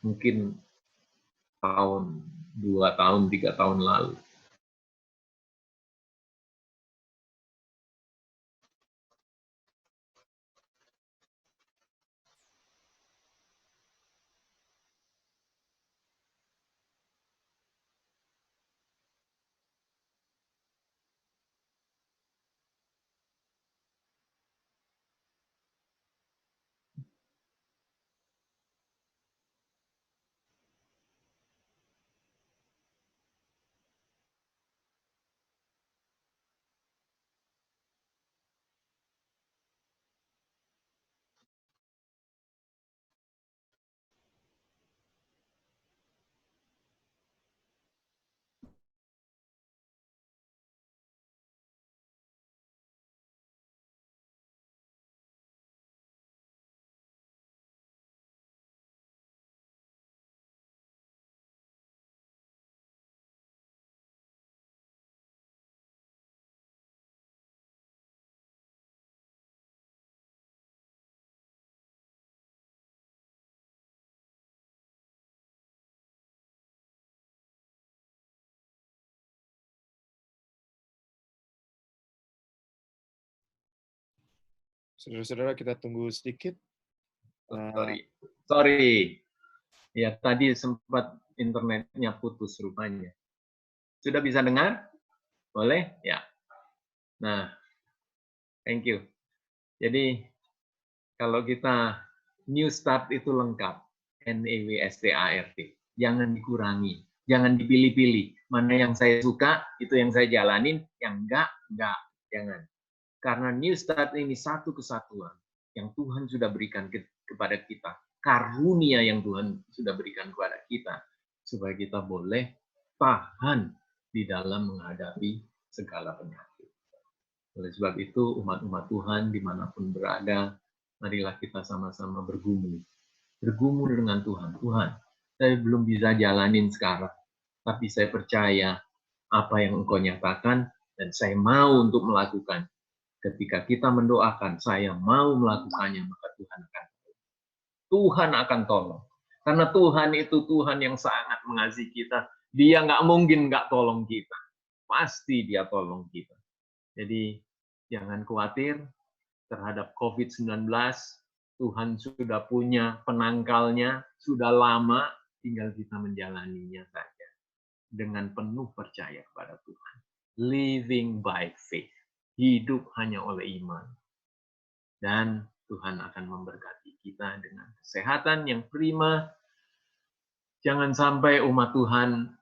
Mungkin tahun, 2 tahun, 3 tahun lalu. Saudara-saudara, kita tunggu sedikit. Sorry. Ya, tadi sempat internetnya putus rupanya. Sudah bisa dengar? Boleh? Ya. Nah, thank you. Jadi, kalau kita new start itu lengkap. NEWSTART. Jangan dikurangi. Jangan dipilih-pilih. Mana yang saya suka, itu yang saya jalanin. Yang enggak. Jangan. Karena new start ini satu kesatuan yang Tuhan sudah berikan kepada kita. Karunia yang Tuhan sudah berikan kepada kita. Supaya kita boleh tahan di dalam menghadapi segala penyakit. Oleh sebab itu, umat-umat Tuhan dimanapun berada, marilah kita sama-sama bergumul. Bergumul dengan Tuhan. Tuhan, saya belum bisa jalanin sekarang. Tapi saya percaya apa yang Engkau nyatakan, dan saya mau untuk melakukan. Ketika kita mendoakan, saya mau melakukannya, maka Tuhan akan tolong. Karena Tuhan itu Tuhan yang sangat mengasihi kita. Dia nggak mungkin nggak tolong kita. Pasti Dia tolong kita. Jadi, jangan khawatir terhadap COVID-19. Tuhan sudah punya penangkalnya, sudah lama, tinggal kita menjalaninya saja. Dengan penuh percaya kepada Tuhan. Living by faith. Hidup hanya oleh iman. Dan Tuhan akan memberkati kita dengan kesehatan yang prima. Jangan sampai umat Tuhan,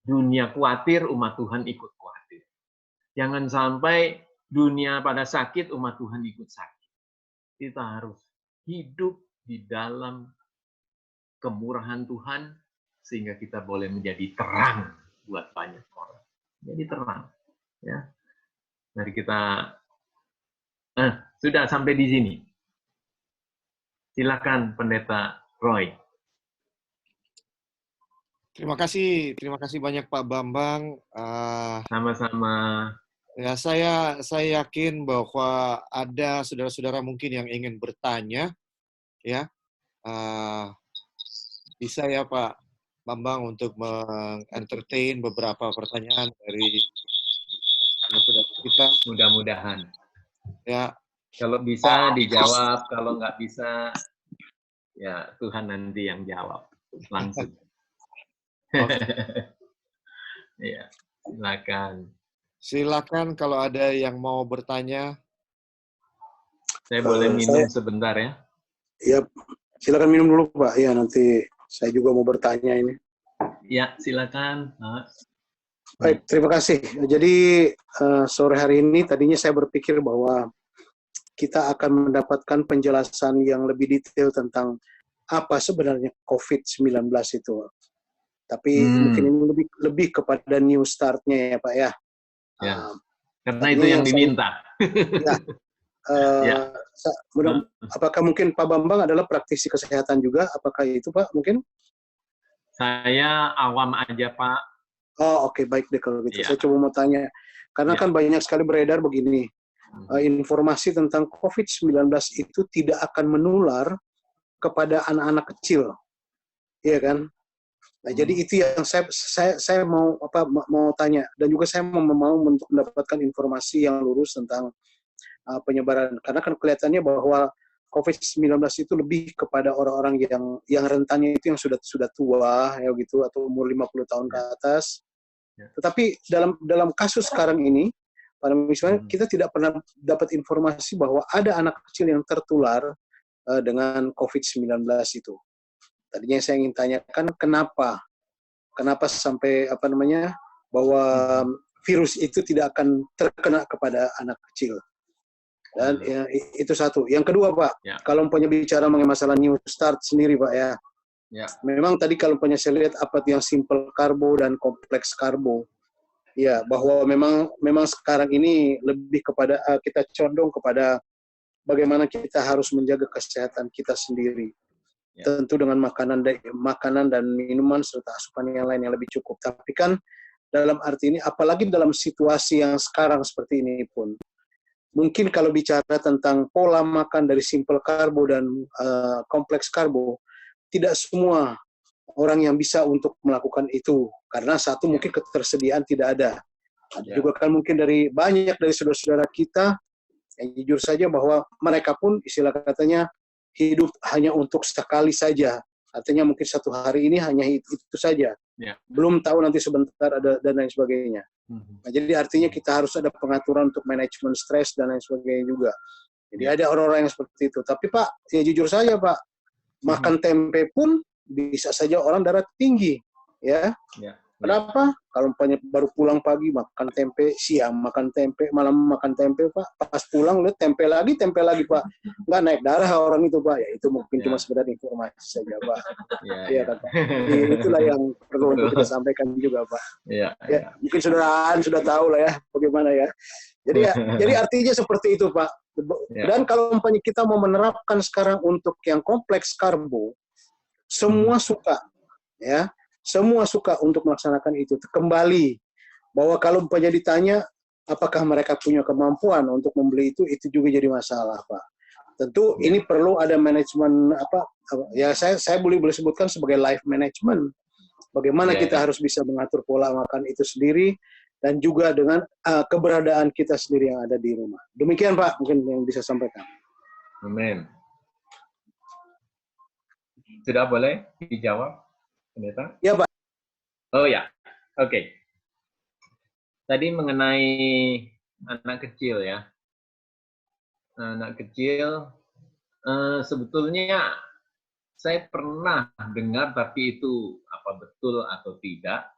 dunia khawatir, umat Tuhan ikut khawatir. Jangan sampai dunia pada sakit, umat Tuhan ikut sakit. Kita harus hidup di dalam kemurahan Tuhan, sehingga kita boleh menjadi terang buat banyak orang. Jadi terang. Ya. Mari kita sudah sampai di sini. Silakan Pendeta Roy. Terima kasih banyak Pak Bambang. Sama-sama. Ya, saya yakin bahwa ada saudara-saudara mungkin yang ingin bertanya, ya. Bisa ya Pak Bambang untuk mengentertain beberapa pertanyaan dari saudara kita. Mudah-mudahan. Ya, Kalau bisa dijawab, kalau nggak bisa, ya Tuhan nanti yang jawab langsung. Ya, silakan. silakan kalau ada yang mau bertanya. Saya boleh minum sebentar ya? Ya, silakan minum dulu Pak. Ya, nanti saya juga mau bertanya ini. Ya, silakan. Baik, terima kasih. Jadi sore hari ini tadinya saya berpikir bahwa kita akan mendapatkan penjelasan yang lebih detail tentang apa sebenarnya COVID-19 itu. Tapi mungkin ini lebih kepada new start-nya ya Pak ya. Ya, karena itu yang diminta. Ya, apakah mungkin Pak Bambang adalah praktisi kesehatan juga? Apakah itu Pak mungkin? Saya awam aja Pak. Oh oke, baik deh kalau gitu. Ya. Saya coba mau tanya, karena kan banyak sekali beredar begini, informasi tentang COVID-19 itu tidak akan menular kepada anak-anak kecil, iya kan? Nah, jadi itu yang saya mau tanya, dan juga saya mau untuk mendapatkan informasi yang lurus tentang penyebaran, karena kan kelihatannya bahwa COVID-19 itu lebih kepada orang-orang yang rentannya itu yang sudah tua ya gitu, atau umur 50 tahun ke atas. Tetapi dalam kasus sekarang ini, pada misalnya kita tidak pernah dapat informasi bahwa ada anak kecil yang tertular dengan COVID-19 itu. Tadinya saya ingin tanyakan kenapa sampai bahwa virus itu tidak akan terkena kepada anak kecil. Dan ya, itu satu. Yang kedua Pak, kalau punya bicara mengenai masalah new start sendiri Pak ya. Memang tadi kalau punya saya lihat apa yang simple karbo dan kompleks karbo. Ya, bahwa memang sekarang ini lebih kepada kita condong kepada bagaimana kita harus menjaga kesehatan kita sendiri. Tentu dengan makanan dan minuman serta asupan yang lain yang lebih cukup. Tapi kan dalam arti ini, apalagi dalam situasi yang sekarang seperti ini pun, mungkin kalau bicara tentang pola makan dari simple karbo dan kompleks karbo, tidak semua orang yang bisa untuk melakukan itu. Karena satu, mungkin ketersediaan tidak ada. Ada juga kan mungkin banyak dari saudara-saudara kita, yang jujur saja bahwa mereka pun istilah katanya hidup hanya untuk sekali saja. Artinya mungkin satu hari ini hanya itu saja. Belum tahu nanti sebentar ada dan lain sebagainya. Nah, jadi artinya kita harus ada pengaturan untuk manajemen stres dan lain sebagainya juga. Jadi ada orang-orang yang seperti itu. Tapi Pak, ya jujur saja Pak, makan tempe pun bisa saja orang darah tinggi, ya. Kenapa? Kalau baru pulang pagi makan tempe, siang makan tempe, malam makan tempe Pak, pas pulang lihat tempe lagi Pak, nggak naik darah orang itu Pak. Ya itu mungkin cuma sekedar informasi saja Pak. Iya kan Pak. Jadi, itulah yang perlu untuk kita sampaikan juga Pak. Ya, mungkin saudara sudah tahu lah ya bagaimana ya. Jadi artinya seperti itu Pak. Dan kalau umpamanya kita mau menerapkan sekarang untuk yang kompleks karbo, semua suka, ya, semua suka untuk melaksanakan itu. Kembali bahwa kalau umpamanya ditanya apakah mereka punya kemampuan untuk membeli itu juga jadi masalah Pak. Tentu ini perlu ada manajemen ya saya boleh sebutkan sebagai life management. Bagaimana kita harus bisa mengatur pola makan itu sendiri, dan juga dengan keberadaan kita sendiri yang ada di rumah. Demikian Pak, mungkin yang bisa sampaikan. Amin. Sudah boleh dijawab, Pendeta? Ya Pak. Oh ya, oke. Tadi mengenai anak kecil ya. Anak kecil, sebetulnya saya pernah dengar, tapi itu apa betul atau tidak,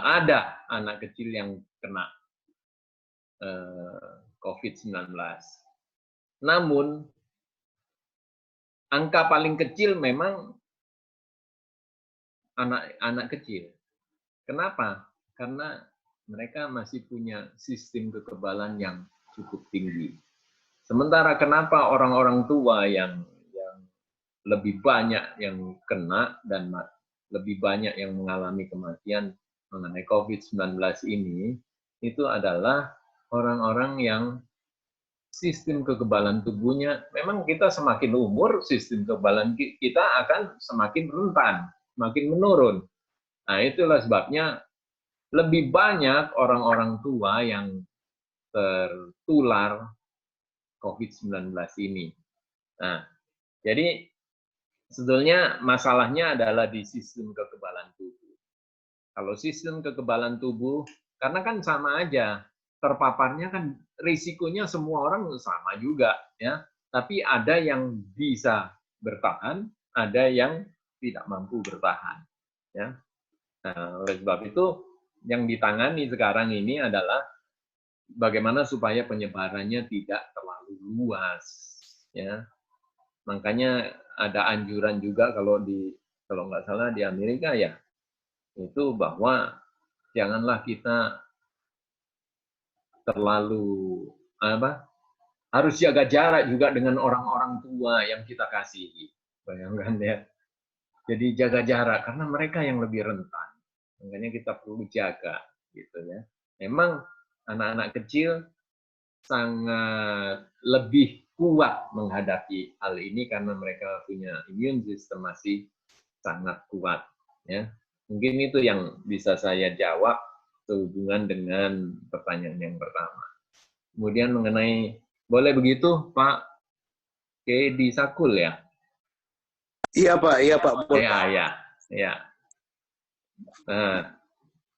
ada anak kecil yang kena COVID-19. Namun, angka paling kecil memang anak kecil. Kenapa? Karena mereka masih punya sistem kekebalan yang cukup tinggi. Sementara kenapa orang-orang tua yang lebih banyak yang kena dan lebih banyak yang mengalami kematian mengenai COVID-19 ini, itu adalah orang-orang yang sistem kekebalan tubuhnya, memang kita semakin umur, sistem kekebalan kita akan semakin rentan semakin menurun. Nah, itulah sebabnya lebih banyak orang-orang tua yang tertular COVID-19 ini. Nah, jadi sebetulnya masalahnya adalah di sistem kekebalan tubuh. Kalau sistem kekebalan tubuh, karena kan sama aja, terpaparnya kan risikonya semua orang sama juga, ya. Tapi ada yang bisa bertahan, ada yang tidak mampu bertahan, ya. Nah, oleh sebab itu yang ditangani sekarang ini adalah bagaimana supaya penyebarannya tidak terlalu luas, ya. Makanya ada anjuran juga kalau nggak salah di Amerika ya, itu bahwa janganlah kita terlalu harus jaga jarak juga dengan orang-orang tua yang kita kasihi. Bayangkan ya. Jadi jaga jarak karena mereka yang lebih rentan. Makanya kita perlu jaga gitu ya. Memang anak-anak kecil sangat lebih kuat menghadapi hal ini karena mereka punya imun sistem masih sangat kuat ya. Mungkin itu yang bisa saya jawab sehubungan dengan pertanyaan yang pertama. Kemudian mengenai boleh begitu Pak Kedi Sakul ya? Iya Pak, boleh. Ya. Nah,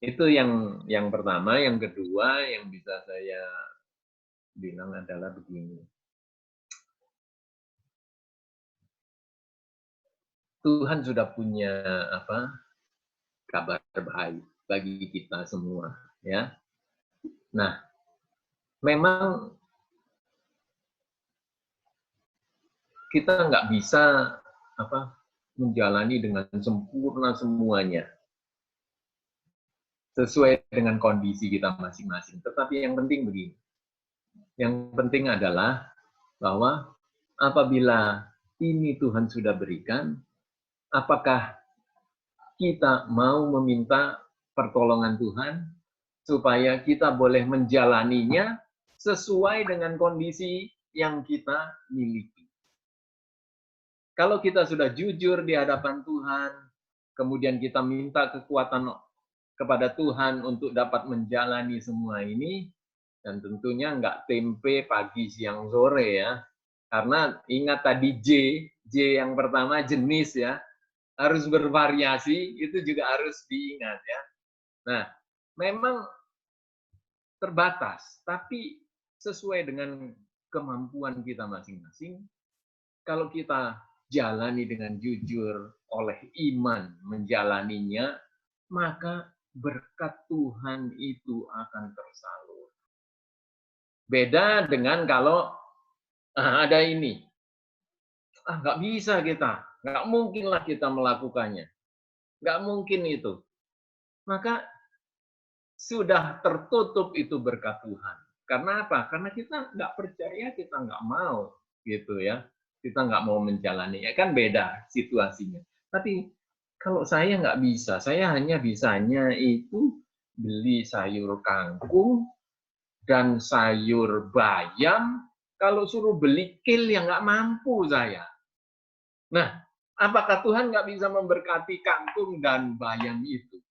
itu yang pertama, yang kedua yang bisa saya bilang adalah begini. Tuhan sudah punya kabar baik bagi kita semua, ya. Nah, memang kita nggak bisa menjalani dengan sempurna semuanya sesuai dengan kondisi kita masing-masing. Tetapi yang penting begini, yang penting adalah bahwa apabila ini Tuhan sudah berikan, apakah kita mau meminta pertolongan Tuhan supaya kita boleh menjalaninya sesuai dengan kondisi yang kita miliki. Kalau kita sudah jujur di hadapan Tuhan, kemudian kita minta kekuatan kepada Tuhan untuk dapat menjalani semua ini, dan tentunya nggak tempe pagi, siang, sore ya. Karena ingat tadi J yang pertama jenis ya, harus bervariasi, itu juga harus diingat ya. Nah, memang terbatas, tapi sesuai dengan kemampuan kita masing-masing, kalau kita jalani dengan jujur oleh iman menjalaninya, maka berkat Tuhan itu akan tersalur. Beda dengan kalau ada ini, nggak bisa kita, nggak mungkinlah kita melakukannya, nggak mungkin itu. Maka sudah tertutup itu berkat Tuhan. Karena apa? Karena kita nggak percaya, kita nggak mau, gitu ya. Kita nggak mau menjalani, ya kan beda situasinya. Tapi kalau saya nggak bisa, saya hanya bisanya itu beli sayur kangkung dan sayur bayam. Kalau suruh beli kil yang nggak mampu saya. Nah, apakah Tuhan nggak bisa memberkati kangkung dan bayam itu?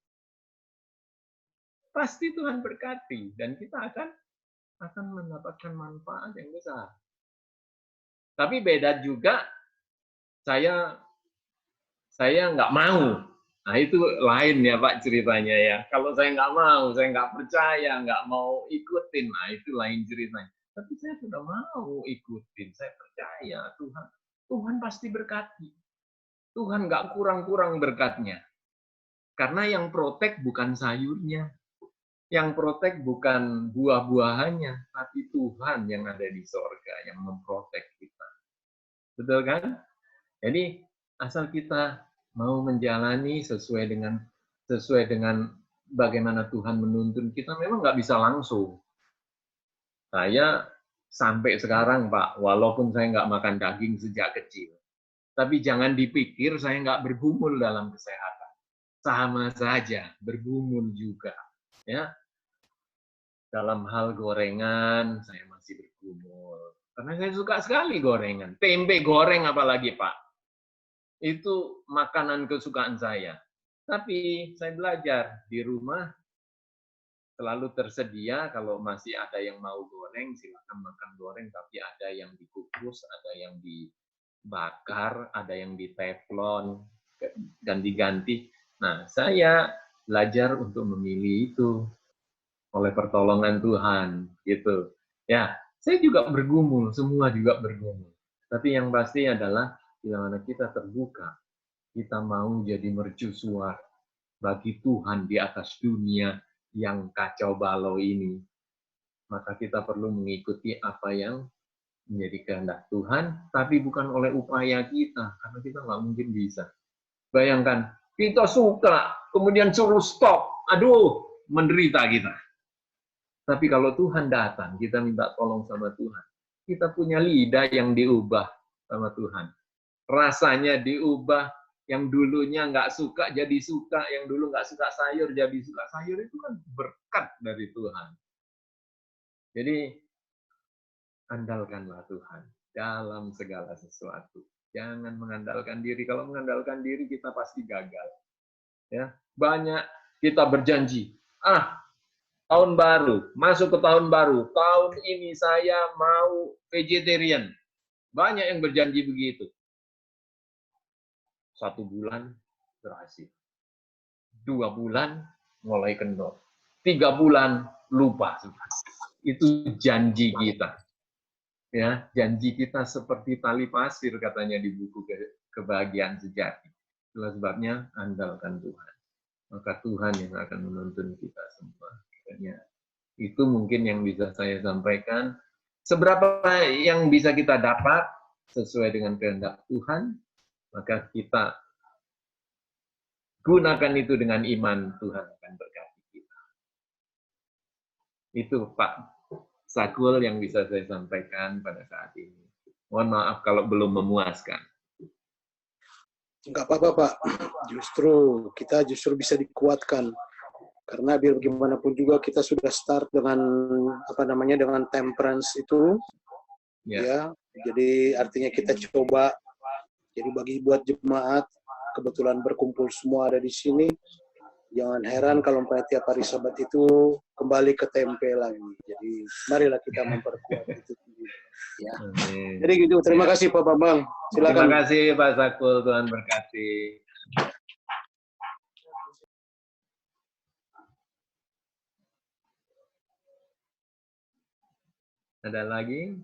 Pasti Tuhan berkati dan kita akan mendapatkan manfaat yang besar. Tapi beda juga saya nggak mau. Nah itu lain ya Pak ceritanya ya. Kalau saya nggak mau, saya nggak percaya, nggak mau ikutin, nah itu lain ceritanya. Tapi saya sudah mau ikutin, saya percaya Tuhan pasti berkati. Tuhan nggak kurang-kurang berkatnya. Karena yang protek bukan sayurnya, yang protek bukan buah-buahannya, tapi Tuhan yang ada di sorga yang memprotek kita. Betul kan? Jadi asal kita mau menjalani sesuai dengan bagaimana Tuhan menuntun kita, memang nggak bisa langsung. Saya sampai sekarang Pak, walaupun saya nggak makan daging sejak kecil, tapi jangan dipikir saya nggak bergumul dalam kesehatan. Sama saja, bergumul juga. Ya, dalam hal gorengan, saya masih bergumul. Karena saya suka sekali gorengan. Tempe goreng apalagi, Pak. Itu makanan kesukaan saya. Tapi saya belajar di rumah selalu tersedia, kalau masih ada yang mau goreng, silakan makan goreng, tapi ada yang dikukus, ada yang dibakar, ada yang diteflon, ganti-ganti. Nah, saya belajar untuk memilih itu oleh pertolongan Tuhan, gitu. Ya, saya juga bergumul, semua juga bergumul. Tapi yang pasti adalah bila mana kita terbuka, kita mau jadi mercusuar bagi Tuhan di atas dunia yang kacau balau ini, maka kita perlu mengikuti apa yang menjadi kehendak Tuhan, tapi bukan oleh upaya kita, karena kita nggak mungkin bisa. Bayangkan, kita suka, kemudian suruh stop, aduh, menderita kita. Tapi kalau Tuhan datang, kita minta tolong sama Tuhan. Kita punya lidah yang diubah sama Tuhan. Rasanya diubah, yang dulunya nggak suka jadi suka, yang dulu nggak suka sayur jadi suka sayur, itu kan berkat dari Tuhan. Jadi, andalkanlah Tuhan dalam segala sesuatu. Jangan mengandalkan diri. Kalau mengandalkan diri, kita pasti gagal. Ya, banyak kita berjanji, tahun baru, masuk ke tahun baru, tahun ini saya mau vegetarian. Banyak yang berjanji begitu. 1 bulan berhasil. 2 bulan mulai kendor. 3 bulan lupa. Itu janji kita. Ya, janji kita seperti tali pasir katanya di buku Kebahagiaan Sejati. Itulah sebabnya andalkan Tuhan. Maka Tuhan yang akan menuntun kita semua. Itu mungkin yang bisa saya sampaikan. Seberapa yang bisa kita dapat sesuai dengan kehendak Tuhan, maka kita gunakan itu dengan iman, Tuhan akan berkati kita. Itu Pak Sakul yang bisa saya sampaikan pada saat ini. Mohon maaf kalau belum memuaskan. Enggak apa-apa, Pak. Kita justru bisa dikuatkan. Karena biar bagaimanapun juga kita sudah start dengan dengan temperance itu, ya. Jadi artinya kita coba. Jadi buat jemaat kebetulan berkumpul semua ada di sini. Jangan heran kalau tiap hari Sabat itu kembali ke tempe lagi. Jadi marilah kita memperkuat itu. Ya. Jadi gitu. Terima kasih Pak Bambang. Silakan. Terima kasih Pak Sakul. Tuhan berkati. Ada lagi,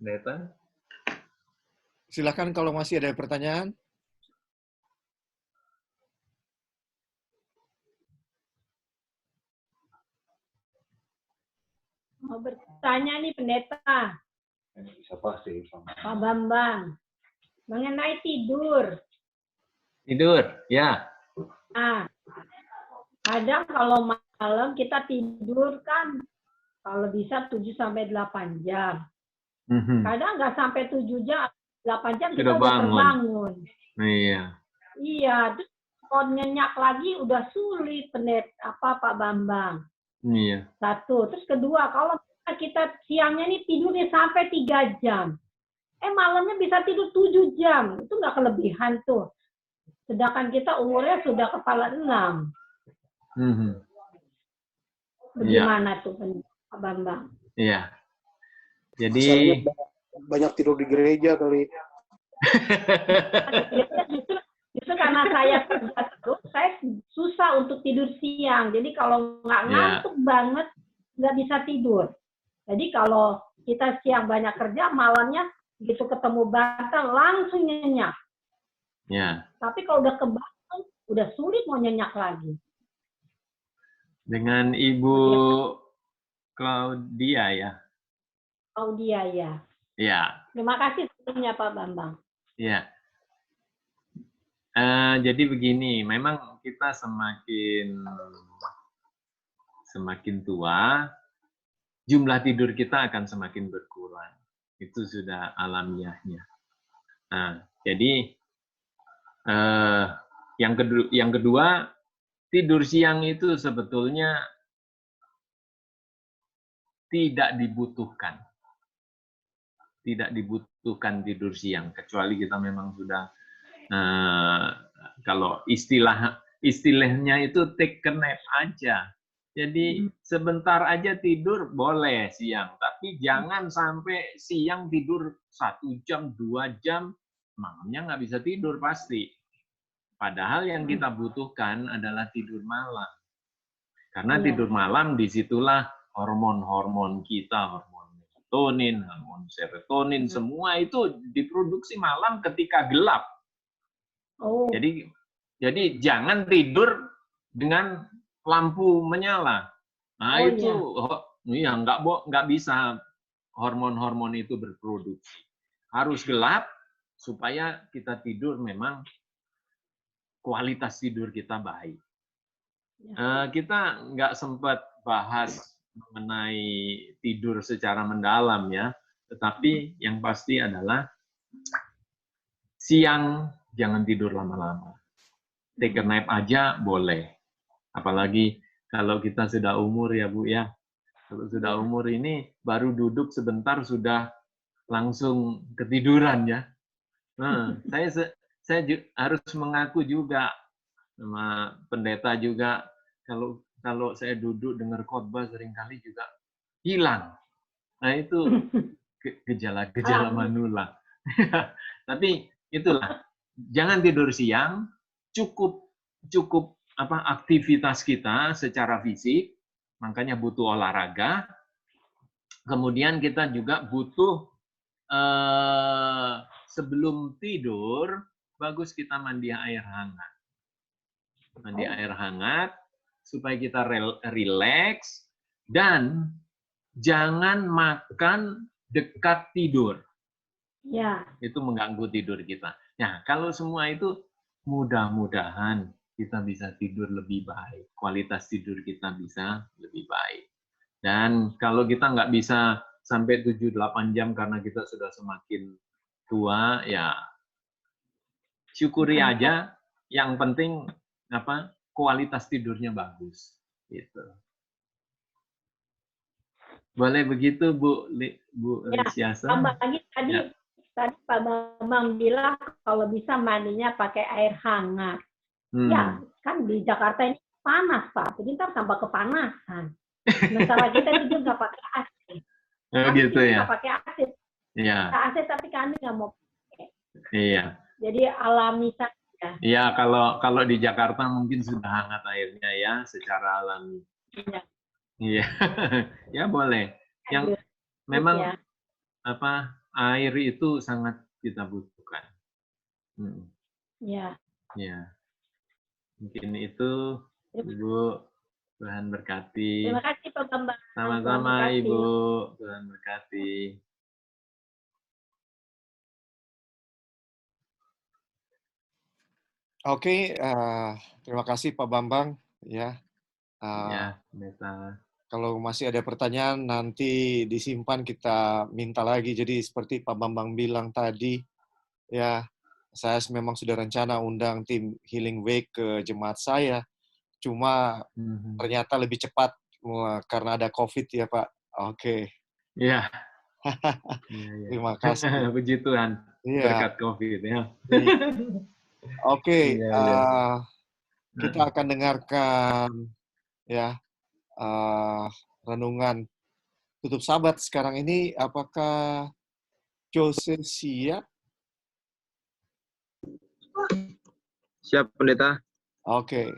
Neta? Silakan kalau masih ada pertanyaan. Mau bertanya nih pendeta. Pak Bambang, mengenai tidur. Tidur, ya. Kadang kalau malam kita tidur kan kalau bisa 7-8 jam. Kadang nggak sampai 7 jam, 8 jam kita udah terbangun. Iya. Iya, terus mau nyenyak lagi udah sulit Pak Bambang. Iya. Satu, terus kedua, kalau kita siangnya nih tidurnya sampai 3 jam. Malamnya bisa tidur 7 jam. Itu nggak kelebihan tuh. Sedangkan kita umurnya sudah kepala 6. Bagaimana tuh Pak Bambang? Iya. Jadi banyak tidur di gereja kali. Justru karena saya kerja terus, saya susah untuk tidur siang. Jadi kalau nggak ngantuk banget, nggak bisa tidur. Jadi kalau kita siang banyak kerja, malamnya begitu ketemu bantal langsung nyenyak. Ya. Tapi kalau udah kebangun, udah sulit mau nyenyak lagi. Dengan Ibu Claudia ya? Claudia ya. Ya. Terima kasih sebelumnya Pak Bambang. Ya. Jadi begini, memang kita semakin tua, jumlah tidur kita akan semakin berkurang. Itu sudah alamiahnya. Nah, jadi yang kedua, tidur siang itu sebetulnya tidak dibutuhkan. Tidak dibutuhkan tidur siang, kecuali kita memang sudah kalau istilahnya itu take a nap aja. Jadi sebentar aja tidur boleh siang, tapi jangan sampai siang tidur 1 jam, 2 jam, malamnya nggak bisa tidur pasti. Padahal yang kita butuhkan adalah tidur malam. Karena tidur malam disitulah hormon-hormon kita, hormon melatonin, hormon serotonin, semua itu diproduksi malam ketika gelap. Jadi jangan tidur dengan lampu menyala. Nah itu nggak bisa hormon-hormon itu berproduksi. Harus gelap supaya kita tidur memang kualitas tidur kita baik. Kita nggak sempat bahas mengenai tidur secara mendalam ya, tetapi yang pasti adalah siang jangan tidur lama-lama. Take a nap aja boleh. Apalagi kalau kita sudah umur ya Bu ya. Kalau sudah umur ini baru duduk sebentar sudah langsung ketiduran ya. Nah, saya harus mengaku juga sama pendeta juga, kalau saya duduk dengar khotbah seringkali juga hilang. Nah itu gejala-gejala manula. Tapi itulah, jangan tidur siang, cukup aktivitas kita secara fisik, makanya butuh olahraga. Kemudian kita juga butuh sebelum tidur, bagus kita mandi air hangat. Mandi air hangat supaya kita rileks, dan jangan makan dekat tidur. Ya. Itu mengganggu tidur kita. Nah, kalau semua itu mudah-mudahan kita bisa tidur lebih baik. Kualitas tidur kita bisa lebih baik. Dan kalau kita nggak bisa sampai 7-8 jam karena kita sudah semakin tua, ya syukuri aja. Yang penting kualitas tidurnya bagus. Gitu. Boleh begitu Bu Lisyasa? Tambah lagi tadi Pak Bambang bilang kalau bisa mandinya pakai air hangat. Ya, kan di Jakarta ini panas Pak, jadi ntar tambah kepanasan. Sementara kita tidur nggak pakai AC. Gitu ya? Nggak pakai AC. Iya. AC tapi kami nggak mau pakai. Iya. Jadi alami saja. Iya, kalau di Jakarta mungkin sudah hangat airnya ya, secara alami. Iya. Iya, ya boleh. Yang memang air itu sangat kita butuhkan. Iya. Ya, mungkin itu Ibu. Tuhan berkati. Terima kasih Pak Bambang. Sama-sama Ibu. Tuhan berkati. Oke, terima kasih Pak Bambang. Ya. Pendeta. Kalau masih ada pertanyaan nanti disimpan, kita minta lagi. Jadi seperti Pak Bambang bilang tadi, ya saya memang sudah rencana undang tim Healing Week ke jemaat saya. Cuma ternyata lebih cepat karena ada COVID ya Pak. Oke. Iya. Terima kasih. Puji Tuhan. Berkat COVID ya. Oke. Kita akan dengarkan ya renungan tutup Sabat sekarang ini. Apakah Jose siap? Siap, Pendeta. Oke.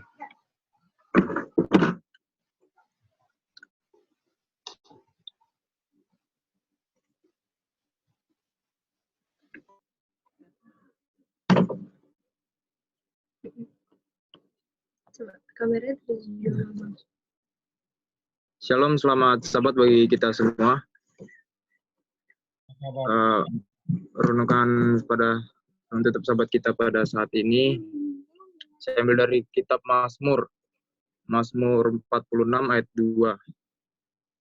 Shalom, selamat Sabat bagi kita semua. Renungan pada tutup Sabat kita pada saat ini, saya ambil dari kitab Mazmur 46 ayat 2,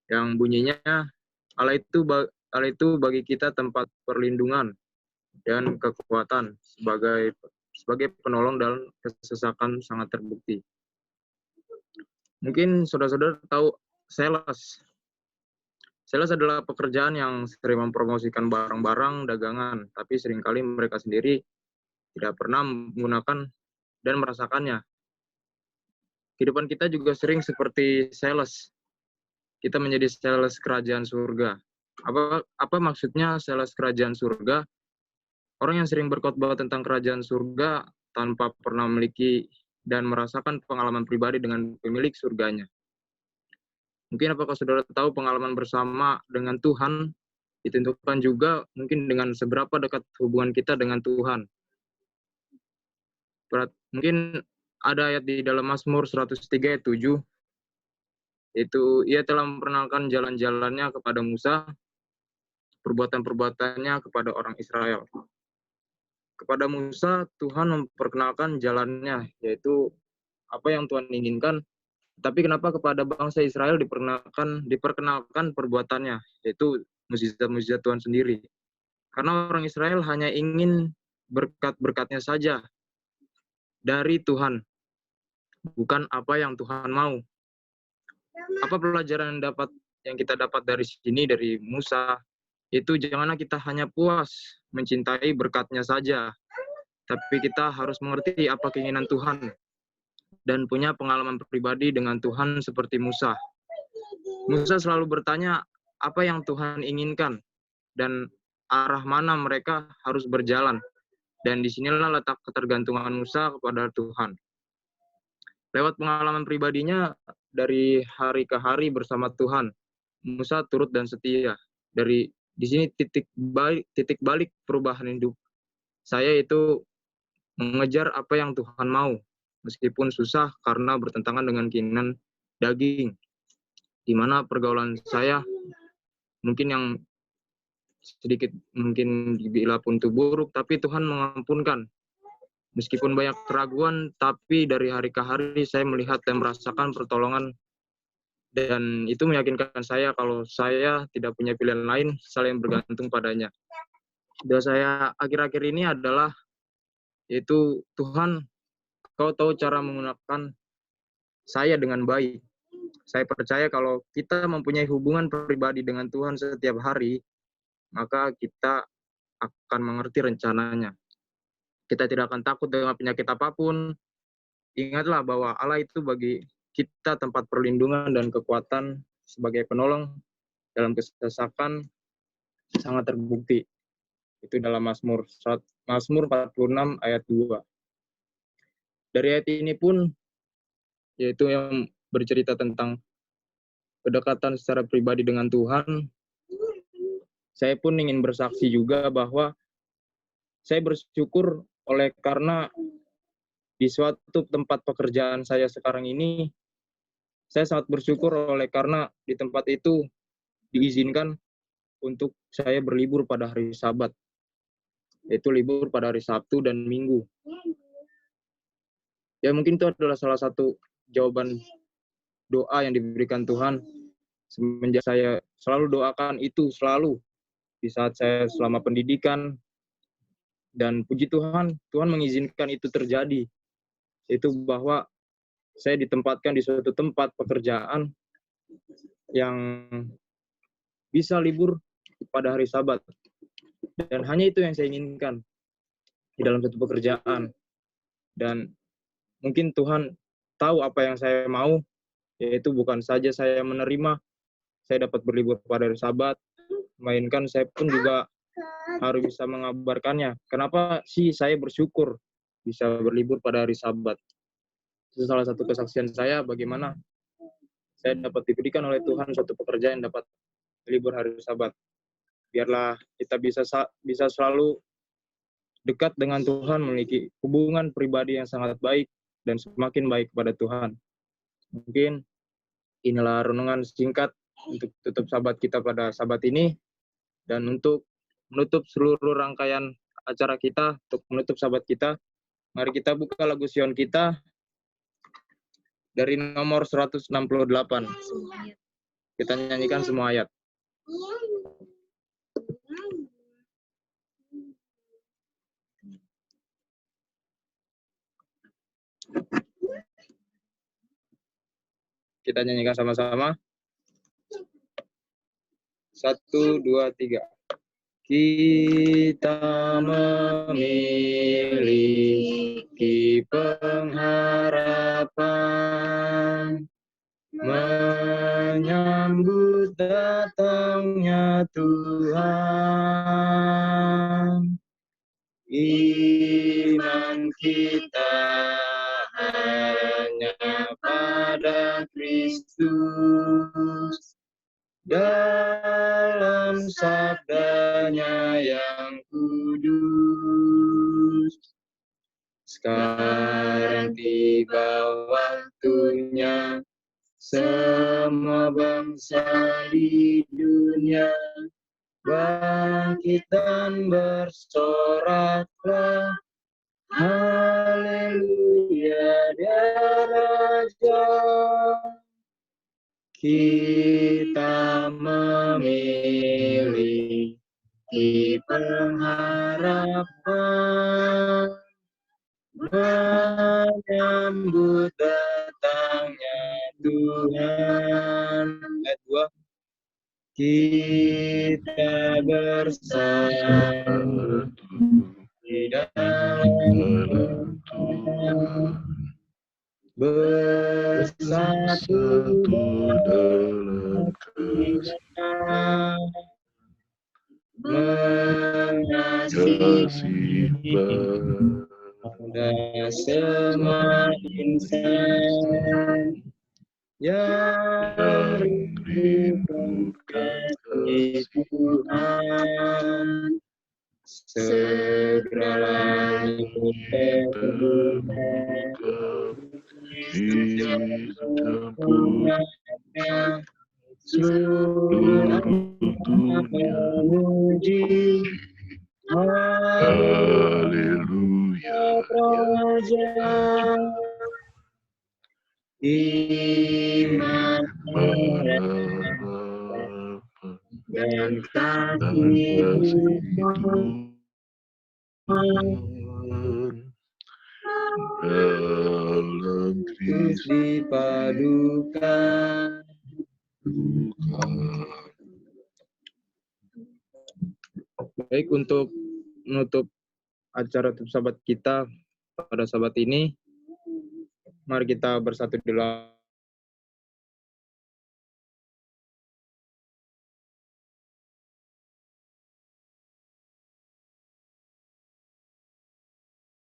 yang bunyinya, Allah itu bagi kita tempat perlindungan dan kekuatan, sebagai penolong dalam kesesakan sangat terbukti. Mungkin saudara-saudara tahu sales. Sales adalah pekerjaan yang sering mempromosikan barang-barang dagangan, tapi seringkali mereka sendiri tidak pernah menggunakan dan merasakannya. Kehidupan kita juga sering seperti sales. Kita menjadi sales kerajaan surga. Apa maksudnya sales kerajaan surga? Orang yang sering berkhotbah tentang kerajaan surga tanpa pernah memiliki dan merasakan pengalaman pribadi dengan pemilik surganya. Mungkin apakah saudara tahu pengalaman bersama dengan Tuhan ditentukan juga mungkin dengan seberapa dekat hubungan kita dengan Tuhan. Mungkin ada ayat di dalam Mazmur 103 ayat 7, itu ia telah memperkenalkan jalan-jalannya kepada Musa, perbuatan-perbuatannya kepada orang Israel. Kepada Musa, Tuhan memperkenalkan jalannya, yaitu apa yang Tuhan inginkan. Tapi kenapa kepada bangsa Israel diperkenalkan perbuatannya, yaitu mukjizat-mukjizat Tuhan sendiri. Karena orang Israel hanya ingin berkat-berkatnya saja dari Tuhan, bukan apa yang Tuhan mau. Apa pelajaran yang kita dapat dari sini, dari Musa, itu janganlah kita hanya puas mencintai berkatnya saja, tapi kita harus mengerti apa keinginan Tuhan dan punya pengalaman pribadi dengan Tuhan seperti Musa. Musa selalu bertanya apa yang Tuhan inginkan dan arah mana mereka harus berjalan. Dan disinilah letak ketergantungan Musa kepada Tuhan. Lewat pengalaman pribadinya dari hari ke hari bersama Tuhan, Musa turut dan setia. Di sini titik balik perubahan hidup saya itu mengejar apa yang Tuhan mau, meskipun susah karena bertentangan dengan keinginan daging. Di mana pergaulan saya mungkin yang sedikit mungkin bila pun itu buruk, tapi Tuhan mengampunkan. Meskipun banyak keraguan, tapi dari hari ke hari saya melihat dan merasakan pertolongan, dan itu meyakinkan saya kalau saya tidak punya pilihan lain selain bergantung padanya. Doa saya akhir-akhir ini adalah, yaitu Tuhan, Kau tahu cara menggunakan saya dengan baik. Saya percaya kalau kita mempunyai hubungan pribadi dengan Tuhan setiap hari, maka kita akan mengerti rencananya. Kita tidak akan takut dengan penyakit apapun. Ingatlah bahwa Allah itu bagi kita tempat perlindungan dan kekuatan sebagai penolong dalam kesesakan sangat terbukti. Itu dalam Mazmur 46 ayat 2. Dari ayat ini pun, yaitu yang bercerita tentang kedekatan secara pribadi dengan Tuhan, saya pun ingin bersaksi juga bahwa saya bersyukur karena di suatu tempat pekerjaan saya sekarang ini, saya sangat bersyukur karena di tempat itu diizinkan untuk saya berlibur pada hari Sabat, yaitu libur pada hari Sabtu dan Minggu. Ya mungkin itu adalah salah satu jawaban doa yang diberikan Tuhan. Semenjak saya selalu doakan itu selalu di saat saya selama pendidikan, dan puji Tuhan, Tuhan mengizinkan itu terjadi. Itu bahwa saya ditempatkan di suatu tempat pekerjaan yang bisa libur pada hari Sabat. Dan hanya itu yang saya inginkan di dalam satu pekerjaan. Dan mungkin Tuhan tahu apa yang saya mau, yaitu bukan saja saya menerima, saya dapat berlibur pada hari Sabat, melainkan saya pun juga harus bisa mengabarkannya. Kenapa sih saya bersyukur bisa berlibur pada hari Sabat? Itu salah satu kesaksian saya bagaimana saya dapat diberikan oleh Tuhan suatu pekerjaan yang dapat libur hari Sabat. Biarlah kita bisa selalu dekat dengan Tuhan, memiliki hubungan pribadi yang sangat baik dan semakin baik kepada Tuhan. Mungkin inilah renungan singkat untuk tutup Sabat kita pada Sabat ini. Dan untuk menutup seluruh rangkaian acara kita, untuk menutup Sabat kita, mari kita buka lagu Sion kita dari nomor 168. Kita nyanyikan semua ayat. Kita nyanyikan sama-sama. 1, 2, 3. kita memiliki pengharapan menyambut datangnya Tuhan. Iman kita hanya pada Kristus, dalam sabdanya yang kudus. Sekarang tiba waktunya semua bangsa di dunia bangkit dan bersoraklah, haleluya, Dia Raja. Kita memiliki pengharapan menyambut datangnya Tuhan. Ayat 2. Kita bersama di dalam Tuhan, bersatu dalam kasih, mengasihi pada semua insan yang rindu kasih Tuhan. Segeralah kita seluruh dunia memuji, haleluya, Raja. Iman dan kasih Tuhan dalam Kristus dipadukan. Baik, untuk menutup acara Tetap Sahabat kita pada sahabat ini, mari kita bersatu di dalam